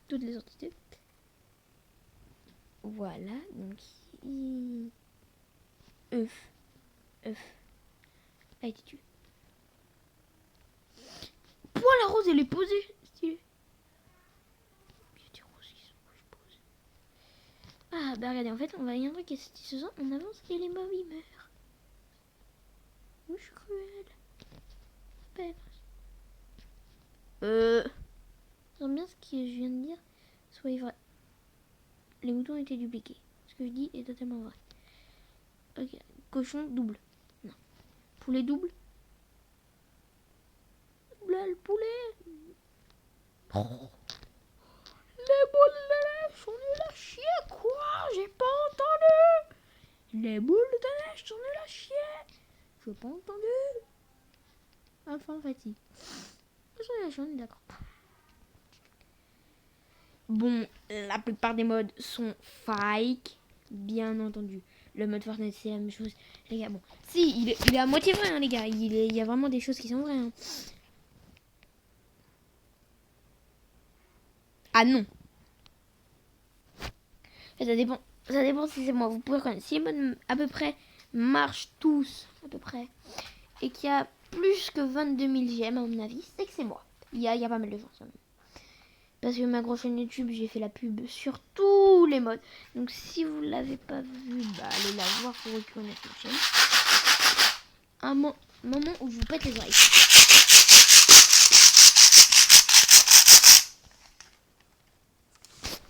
Toutes les entités. Voilà, donc œuf a été tué. Poil la rose, elle est posée. Stylé. Ah bah regardez, en fait on va y a un truc qui est satisfaisant. On avance et les mobs ils meurent. Oui, je suis cruelle. J'aime bien ce que je viens de dire soit vrai. Les moutons ont été dupliqués. Ce que je dis est totalement vrai. Ok, cochon double. Non. Poulet double. Le poulet. Oh. Les boules de neige sont nuls à chier, quoi? J'ai pas entendu. Les boules de neige sont nuls à chier. J'ai pas entendu. Enfin, en fait, si. On est d'accord. Bon, la plupart des modes sont fake, bien entendu. Le mode Fortnite, c'est la même chose. Les gars, bon. Si, il est à moitié vrai, hein, les gars. Il y a vraiment des choses qui sont vraies. Hein. Ah non. Ça dépend. Ça dépend si c'est moi. Vous pouvez reconnaître. Si les modes à peu près marchent tous, à peu près, et qu'il y a plus que 22 000 j'aime, à mon avis, c'est que c'est moi. Il y a pas mal de gens, quand même. Parce que ma grosse chaîne YouTube, j'ai fait la pub sur tous les modes. Donc si vous ne l'avez pas vu, bah, allez la voir pour reconnaître ma chaîne. Un moment où je vous pète les oreilles.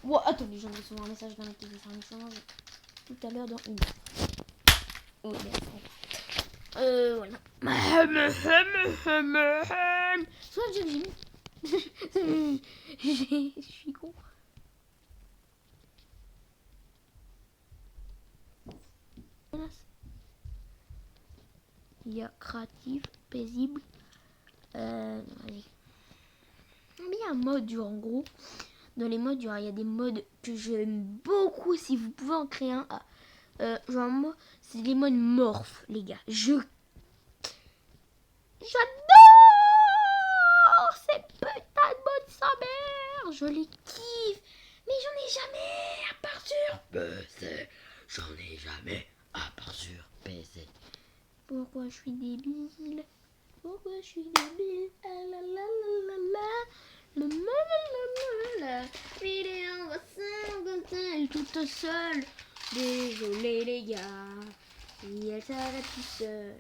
Wow, attendez, j'en ai recevoir un message dans ma téléphone. Tout à l'heure dans une heure. Oh merde. Voilà. Soit j'ai je suis con. Il y a créatif, paisible. Allez. Il y a un mode dur en gros. Dans les modes durs, il y a des modes que j'aime beaucoup. Si vous pouvez en créer un. Genre moi, c'est les modes morph, les gars. J'adore ces putains de modes sa mère. Je les kiffe. Mais j'en ai jamais à part sur PC. J'en ai jamais à part sur PC. Pourquoi je suis débile? Pourquoi je suis débile? Ah la la la la la. La vidéo va s'arrêter toute seule. Désolé les gars. Si elle s'arrête toute seule.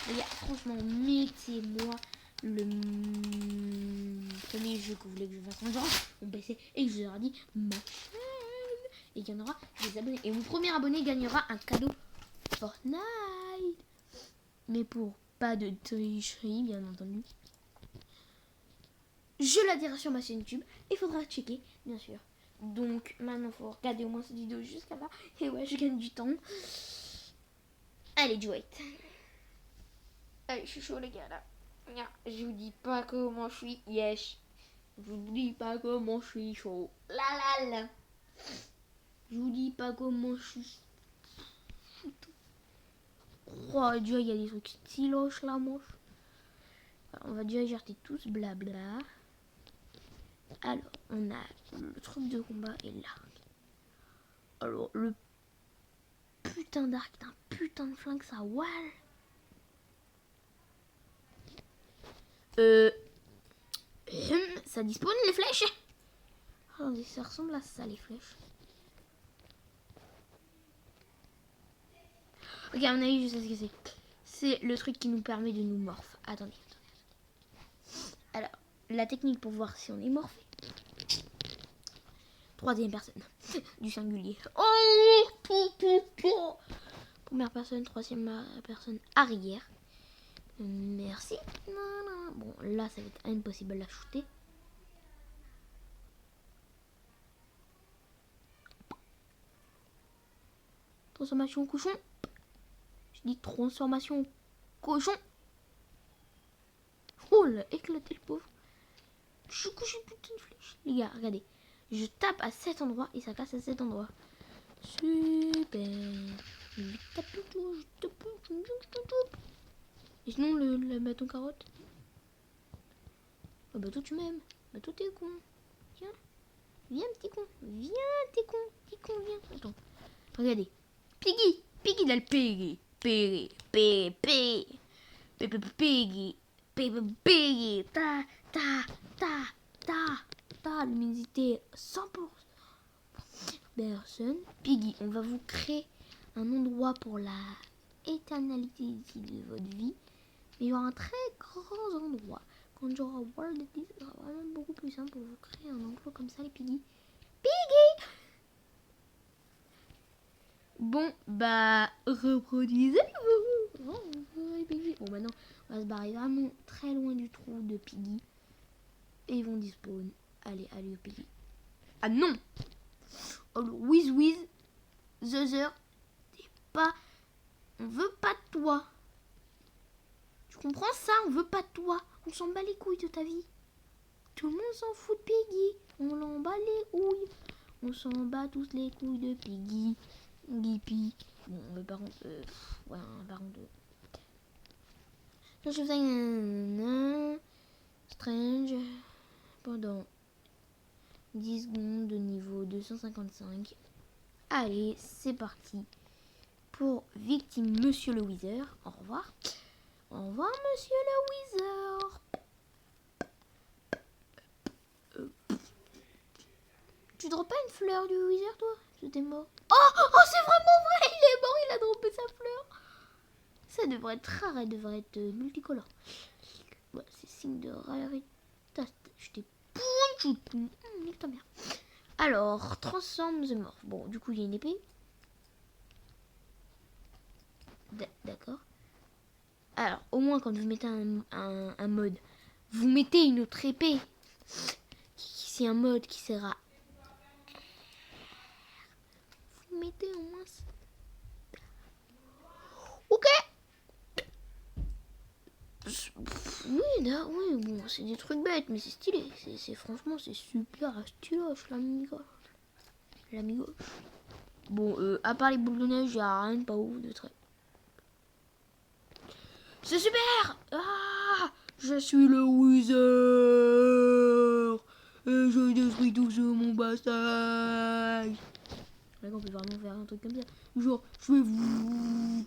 Les gars, franchement, mettez-moi le premier jeu que vous voulez que je fasse en genre mon PC et que je leur dis ma chaîne. Et il y en aura des abonnés. Et mon premier abonné gagnera un cadeau Fortnite. Mais pour pas de tricherie, bien entendu. Je la dirai sur ma chaîne YouTube. Il faudra checker, bien sûr. Donc, maintenant, il faut regarder au moins cette vidéo jusqu'à là. Et ouais, je gagne du temps. Allez, jouez. Allez, je suis chaud, les gars, là. Je vous dis pas comment je suis. Yes. Je vous dis pas comment je suis chaud. La la la. Je vous dis pas comment je suis. Oh, Dieu, il y a des trucs styloches là, moche. Alors, on va déjà écarter tous, blabla. Alors, on a le truc de combat est là. Alors, le putain d'arc d'un putain de flingue, ça wall. Ça dispose les flèches. Regardez, ça ressemble à ça, les flèches. Ok, à mon avis, je sais ce que c'est. C'est le truc qui nous permet de nous morph. Attendez. Alors, la technique pour voir si on est morphé. Troisième personne. Du singulier. Oh, première personne, troisième personne arrière. Merci. Bon, là, ça va être impossible à shooter. Transformation cochon. Je dis transformation cochon. Oh là, éclaté le pauvre. Je couche une putain de flèche. Les gars, regardez. Je tape à cet endroit et ça casse à cet endroit. Super. Et sinon, le bâton carotte. Oh bah toi tu m'aimes. Bah toi t'es con. Viens. Viens petit con. Viens t'es con. Petit con, viens. Attends. Regardez. Piggy. Piggy dans le Piggy. Piggy. Piggy. Piggy. Piggy. Piggy. Piggy. Ta. Ta. Ta. Ta. Ta. Luminosité 100%. Personne. Piggy. On va vous créer un endroit pour la éternalité de votre vie. Mais il y aura un très grand endroit. Quand j'aurai World Edit, ce sera vraiment beaucoup plus simple pour vous créer un emploi comme ça, les Piggy. Piggy! Bon, bah, reproduisez-vous. Bon, maintenant, on va se barrer vraiment très loin du trou de Piggy. Et ils vont despawn. Allez, allez, Piggy. Ah non! Alors, Wiz, Zother, t'es pas... On veut pas de toi. Tu comprends ça? On veut pas de toi. On s'en bat les couilles de ta vie. Tout le monde s'en fout de Piggy. On l'en bat les couilles. On s'en bat tous les couilles de Piggy. Gippy. Bon, par contre... ouais, par contre... Je faisais un Strange pendant 10 secondes de niveau 255. Allez, c'est parti pour victime Monsieur le Wither. Au revoir. Au revoir Monsieur le Wither. Tu droppes pas une fleur du Wither toi? C'était mort. Oh c'est vraiment vrai, il est mort, il a droppé sa fleur. Ça devrait être rare, elle devrait être multicolore. Ouais, c'est signe de rareté. Je t'ai poum. Nique ta mère. Alors, transforme the morph. Bon, du coup, il y a une épée. D'accord. Alors, au moins, quand vous mettez un mode, vous mettez une autre épée. C'est un mode qui sera... Vous mettez au moins... Ok. Oui, bon, c'est des trucs bêtes, mais c'est stylé. Franchement, c'est super styloche, l'ami gauche. Bon, à part les boules de neige, il n'y a rien de pas ouf de très. C'est super! Ah! Je suis le Wither! Et je détruis tout sur mon passage! Là, on peut vraiment faire un truc comme ça. Genre, je vais vous...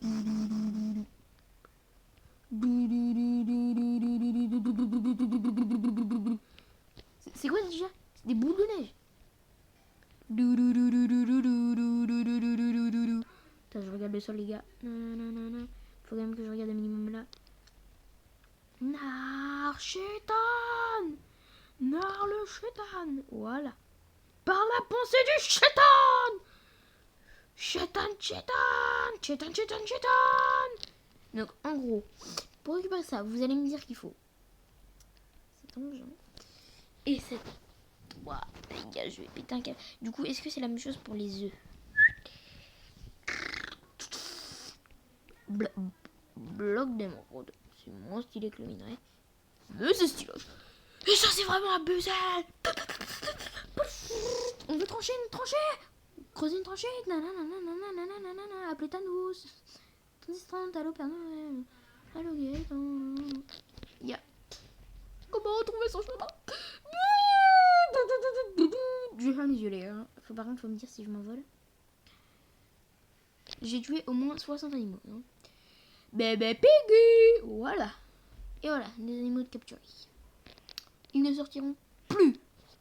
C'est quoi déjà? C'est des boules de neige. Attends, je regarde le sol, les gars. Non. Faut quand même que je regarde un minimum là. Nar Chétan! Nar le Chétan! Voilà. Par la pensée du Chétan! Chétan! Donc, en gros, pour récupérer ça, vous allez me dire qu'il faut cet engin et cette... Waouh, les gars, je vais péter un câble. Du coup, est-ce que c'est la même chose pour les œufs? Bloc d'émeraude. C'est moins stylé que le minerai. Mais c'est stylé. Et ça, c'est vraiment abusé. On veut trancher une tranchée. Creuser une tranchée. Appeler Thanos. 30, allô, Père Noël. Allô, Gaëtan. Ya. Comment retrouver son chemin? Je ferme les yeux, les gars. Par contre, faut me dire si je m'envole. J'ai tué au moins 60 animaux. Hein. Bébé Piggy. Voilà. Et voilà, des animaux de capturés. Ils ne sortiront plus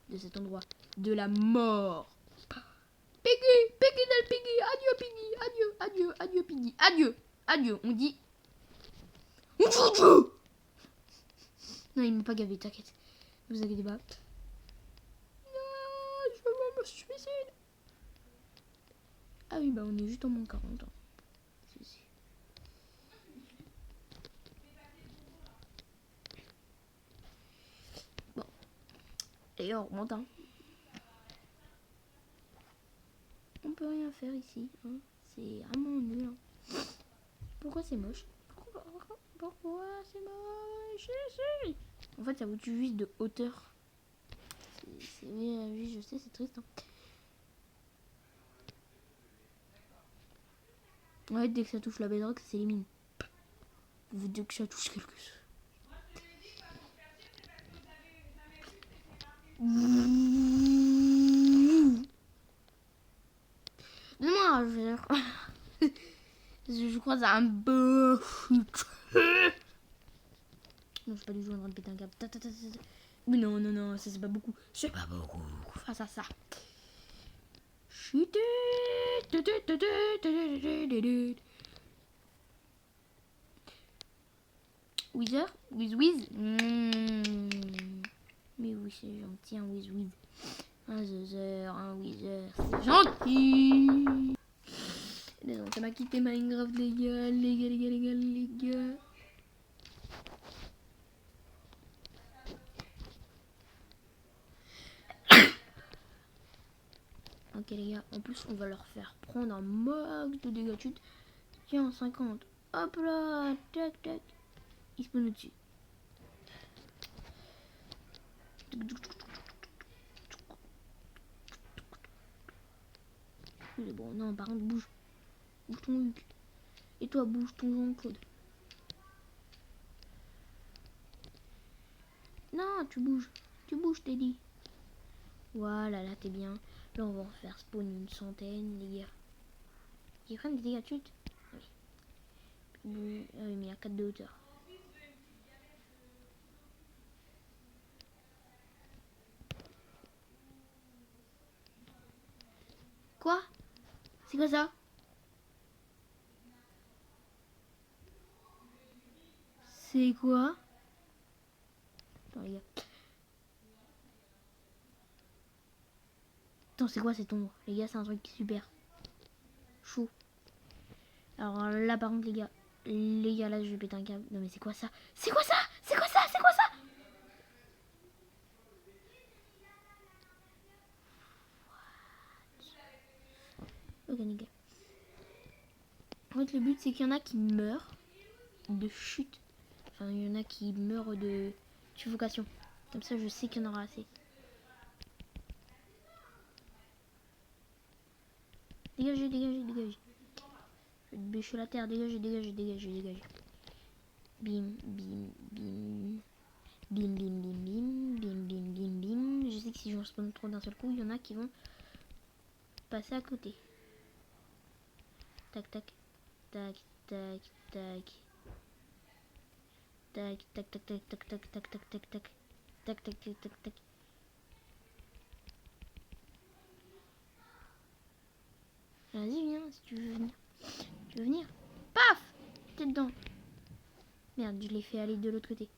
de cet endroit de la mort. Piggy del Piggy. Adieu Piggy. Adieu Piggy. Adieu. On dit... Adieu. Non, il m'a pas gavé, t'inquiète. Ne vous inquiétez pas. Non, je veux me suicide. Ah oui, bah on est juste en moins 40 ans. Bon. Et on remonte, hein. On peut rien faire ici, hein. C'est vraiment nul, hein. Pourquoi c'est moche? Pourquoi c'est moche ici? En fait, ça vous tue juste de hauteur. Oui, je sais, c'est triste, hein. Ouais, dès que ça touche la bedrock, ça s'élimine. Dès que ça touche quelque chose. Non, je crois que c'est un peu... Non, je suis pas du tout en train de péter un câble. Mais non, ça c'est pas beaucoup. C'est pas beaucoup. Face à ça. Chut. Wither? Wiz? Mais oui, c'est gentil, un Wiz. Un Zother, un Wither, c'est gentil. Désolé, ça m'a quitté Minecraft, les gars. Ok, Ok les gars, en plus on va leur faire prendre un max de dégâts de chute. Tiens, 50. Hop là, tac tac. Ils spawnent au-dessus. Bon, non, par contre, bouge. Bouge ton Hugues. Et toi, bouge ton Jean-Claude. Non, tu bouges. Tu bouges, t'es dit. Voilà, là, t'es bien. Là, on va en faire spawn une centaine, les gars. Ils prennent des dégâts de chute. Oui. Ah oui, mais il y a 4 de hauteur. Quoi? C'est quoi ça? C'est quoi? Attends, les gars. Attends, c'est quoi cette ombre? Les gars, c'est un truc super chaud. Alors là, par contre, les gars, là, je vais péter un câble. Non, mais c'est quoi ça? C'est quoi ça? C'est quoi ça? C'est quoi ça? Ok, nickel. En fait, le but, c'est qu'il y en a qui meurent de chute. Enfin, il y en a qui meurent de suffocation. Comme ça, je sais qu'il y en aura assez. Dégagez, dégagez, dégagez. Je vais te bêcher la terre. Dégagez, dégagez, dégagez, dégagez. Bim, bim, bim. Bim, bim, bim, bim. Bim, bim, bim, bim. Je sais que si j'en spawn trop d'un seul coup, il y en a qui vont passer à côté. Tac, tac. Tac, tac, tac. Tac, tac, tac, tac, tac, tac, tac, tac, tac, tac. Tac, tac, tac, tac, tac. Vas-y, viens si tu veux venir. Tu veux venir? Paf! T'es dedans. Merde, je l'ai fait aller de l'autre côté.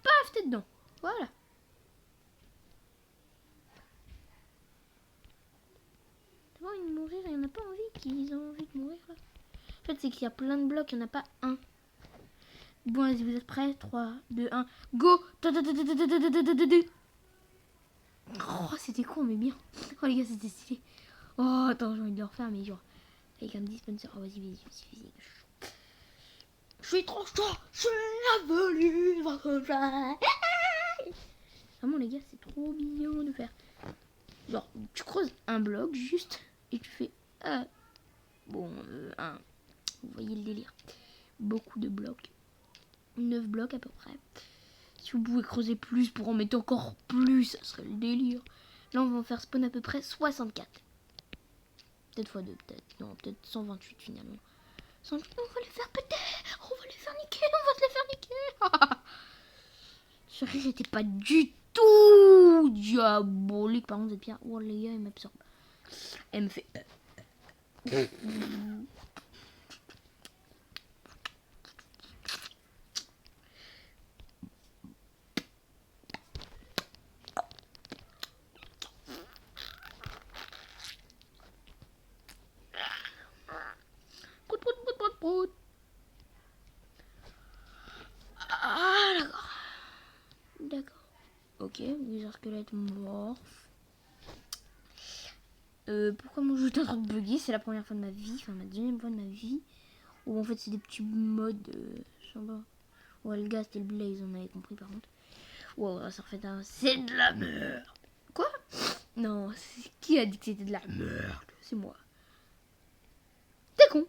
Paf! T'es dedans. Voilà. T'as pas envie de mourir? Il y en a pas envie qu'ils ont envie de mourir là. En fait, c'est qu'il y a plein de blocs, il n'y en a pas un. Bon, vas-y, vous êtes prêts? 3, 2, 1, go! Oh, c'était con, mais bien. Oh, les gars, c'était stylé. Oh, attends, j'ai envie de le refaire, mais genre, avec un dispenser. Oh, vas-y, vas-y, vas-y. Je suis trop chaud, je suis revenu. Vraiment, les gars, c'est trop mignon de faire. Genre, tu creuses un bloc juste et tu fais. Bon, un. Vous voyez le délire. Beaucoup de blocs. 9 blocs à peu près. Si vous pouvez creuser plus pour en mettre encore plus, ça serait le délire. Là, on va en faire spawn à peu près 64. Peut-être x2, peut-être. Non, peut-être 128 finalement. 128, on va les faire péter. On va les faire niquer. On va se les faire niquer. Chérie, j'étais pas du tout diabolique. Par contre, c'est bien. Oh, les gars, elle m'absorbe. Elle me fait. Ah, d'accord. D'accord. Ok, Wither Squelette morph. Pourquoi mon jeu est en train de bugger? C'est la première fois de ma vie, enfin ma deuxième fois de ma vie. Ou en fait c'est des petits modes sympas. Ouais, le gars c'était le Blaze, on avait compris par contre. Wow, ça refait un. C'est de la merde! Quoi? Non, qui a dit que c'était de la merde? C'est moi. T'es con!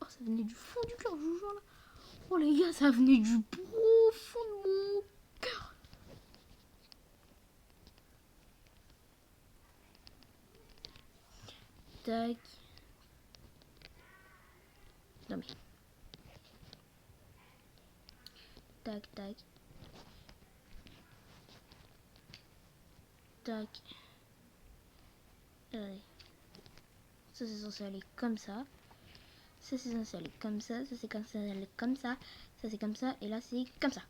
Oh, ça venait du fond du cœur, je vous jure là. Oh les gars, ça venait du profond de mon cœur. Tac. Non mais. Tac, tac. Tac. Allez. Ça c'est censé aller comme ça. Ça c'est censé aller comme ça. Ça c'est censé aller comme ça. Ça c'est comme ça. Et là c'est comme ça.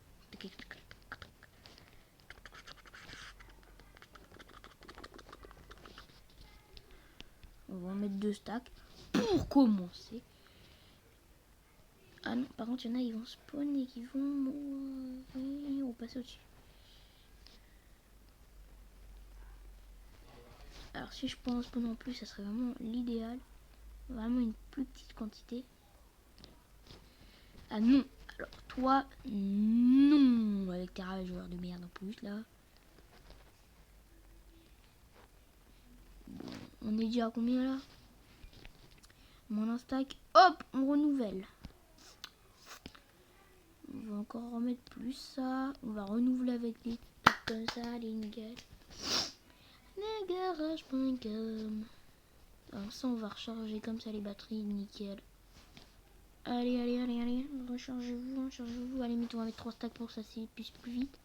On va en mettre 2 stacks pour commencer. Ah non, par contre, il y en a, ils vont spawn et qui vont passer au-dessus. Alors si je prends un spawn en plus, ça serait vraiment l'idéal. Vraiment une plus petite quantité. Ah non. Alors toi, non. Avec tes ravageurs de merde en plus là. Bon, on est déjà à combien là? Mon stack. Hop, on renouvelle. On va encore remettre plus ça. On va renouveler avec des trucs comme ça, les nickel. Garage.com. Alors ça, on va recharger comme ça les batteries, nickel. Allez, allez, allez, allez. Rechargez-vous, rechargez-vous. Allez, on va mettre 3 stacks pour ça, c'est plus vite.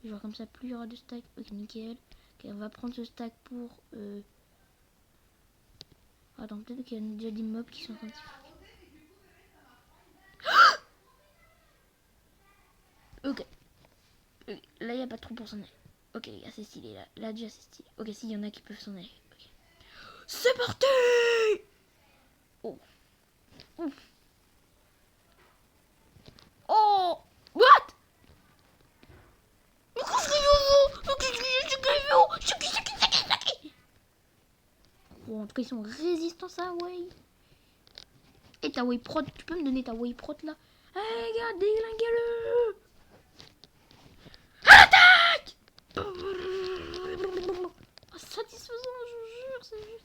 Genre comme ça, plus il y aura de stacks. Ok, nickel. Ok, on va prendre ce stack pour... Attends, peut-être qu'il y a déjà des mobs qui sont en train de... Ok. Là, il n'y a pas trop pour s'en aller. Ok, les gars, c'est stylé. Là, déjà, c'est stylé. Ok, s'il y en a qui peuvent s'en aller. Okay. C'est parti! Oh. Ouf. Oh! What? Bon, en tout cas, ils sont résistants, ça, ouais. Et ta whey prot, tu peux me donner ta whey prot là? Allez, les gars, déglinguez-le! Attaque! Oh, satisfaisant, je vous jure, c'est juste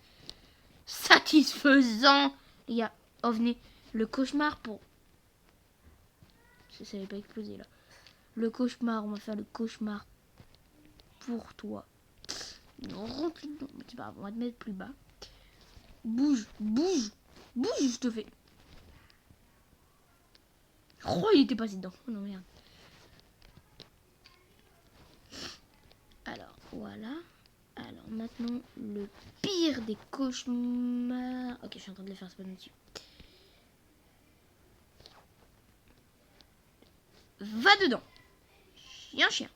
satisfaisant! Les gars, oh, venez, le cauchemar pour... Ça n'avait pas explosé là. Le cauchemar, on va faire le cauchemar pour toi. Rempli de... C'est pas grave, on va te mettre plus bas. Bouge, bouge, bouge, je te fais. Oh, il était passé dedans. Oh non, merde. Alors, voilà. Alors, maintenant, le pire des cauchemars. Ok, je suis en train de le faire spawn dessus. Va dedans. Chien, chien.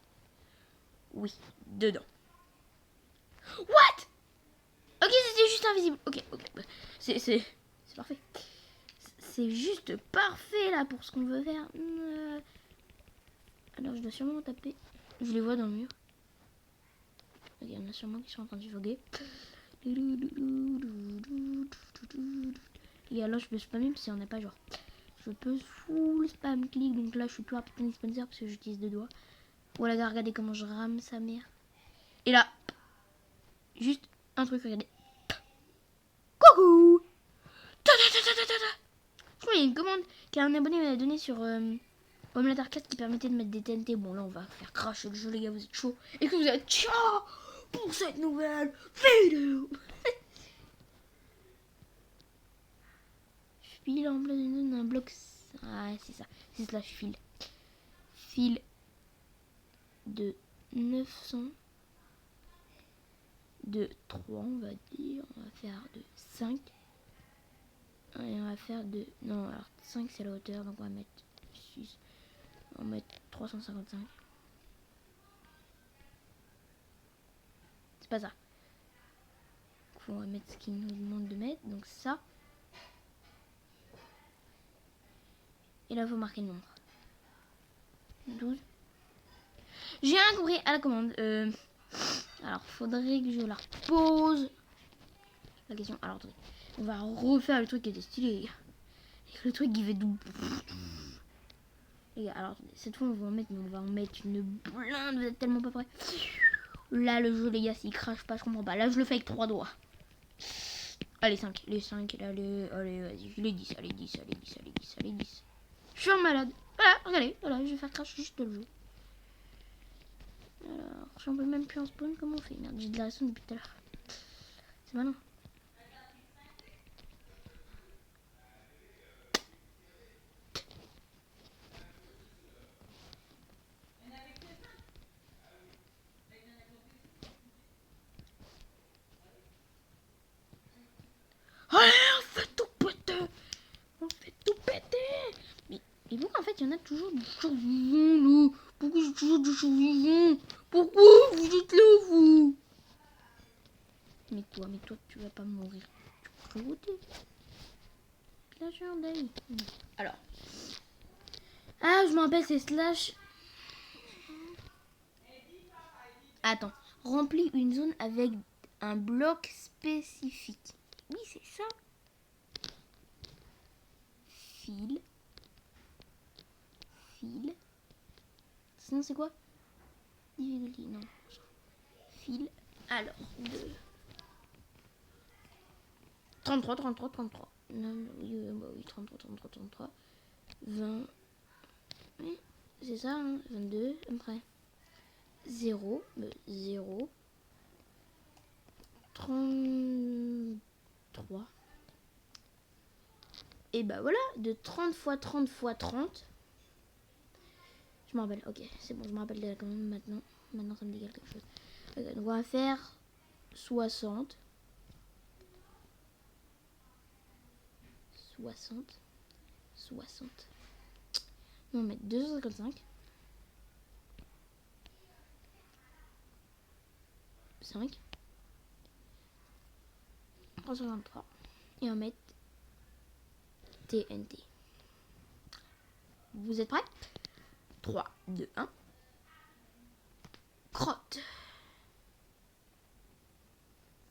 Oui, dedans. What? Ok, c'était juste invisible. Ok, ok. C'est parfait. C'est juste parfait là pour ce qu'on veut faire. Alors, je dois sûrement taper. Je les vois dans le mur. Ok, il y en a sûrement qui sont en train de voguer. Et alors, je peux spammer si on n'a pas genre. Je peux full spam clic. Donc là, je suis plus rapide que sponsor parce que j'utilise 2 doigts. Voilà, regardez comment je rame sa mère. Et là, juste un truc, regardez. Coucou! Je crois qu'il y a une commande qu'un abonné m'a donné sur Omelette Arcade qui permettait de mettre des TNT. Bon, là, on va faire cracher le jeu, les gars, vous êtes chauds. Et que vous êtes chauds pour cette nouvelle vidéo. File en plein d'un bloc. Ah, c'est ça. C'est slash file. File de 900. De 3, on va dire. On va faire de 5. Et on va faire de... Non, alors 5 c'est la hauteur, donc on va mettre 6. On va mettre 355. C'est pas ça. On va mettre ce qu'il nous demande de mettre, donc ça. Et là, il faut marquer le nombre. 12. J'ai rien compris à la commande. Alors, faudrait que je la repose. La question. Alors, attendez. On va refaire le truc qui était stylé, les gars. Et le truc qui fait doux. Les gars, alors, cette fois, on va en mettre, mais on va en mettre une blinde. Vous êtes tellement pas prêts. Là, le jeu, les gars, s'il crache pas, je comprends pas. Là, je le fais avec 3 doigts. Allez, 5. Les 5. Allez, vas-y. Les 10. Allez, 10. Allez, 10. Allez, 10. Allez, 10. Je suis un malade. Voilà, regardez. Voilà, je vais faire crash juste le jeu. Alors, j'en peux même plus en spawn. Comment on fait? Merde, j'ai de la raison depuis tout à l'heure. C'est malin. Allez, on fait tout péter. On fait tout péter. Mais pourquoi en fait il y en a toujours du survivant là? Pourquoi j'ai toujours du survivant? Pourquoi vous êtes là vous? Mais toi tu vas pas mourir. Tu peux voter. Alors. Ah je me rappelle c'est slash. Attends. Remplis une zone avec un bloc spécifique. Oui, c'est ça. Fil. Sinon, c'est quoi? Difficulty, non. Fil. Alors, 33. Non, oui, 33. 20. Oui, c'est ça, hein, 22. Après. 0. 33. Et bah voilà, de 30 fois 30 fois 30. Je me rappelle, ok, c'est bon, je me rappelle déjà quand même maintenant. Maintenant, ça me dit quelque chose. Okay, donc on va faire 60. On va mettre 255. 5. 363. Et on va mettre TNT. Vous êtes prêts? 3, 2, 1. Crotte.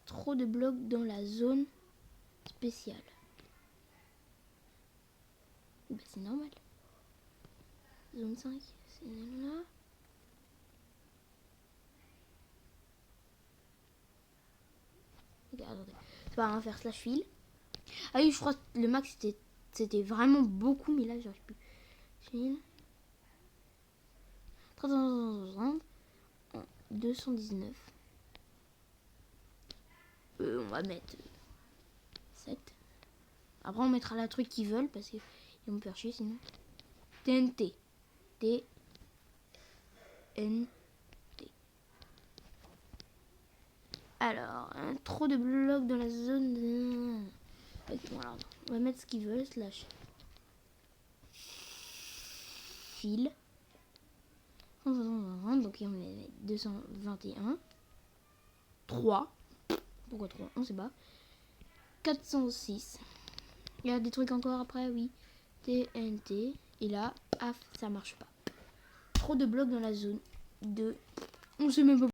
Trop de blocs dans la zone spéciale. Bah, c'est normal. Zone 5, c'est là. Ok, attendez. C'est pas grave, on va faire slash fil. Ah oui, je crois que le max c'était vraiment beaucoup, mais là j'arrive plus. Fil. 330. 219. On va mettre 7. Après on mettra la truc qu'ils veulent parce qu'ils vont me faire chier sinon. TNT. TNT. Alors, trop de blocs dans la zone de... Ok, bon alors, on va mettre ce qu'ils veulent, slash fil. Donc on va mettre 221. 3. Pourquoi 3? On sait pas. 406. Il y a des trucs encore après, oui. TNT. Et là, paf, ça marche pas. Trop de blocs dans la zone de... On sait même pas.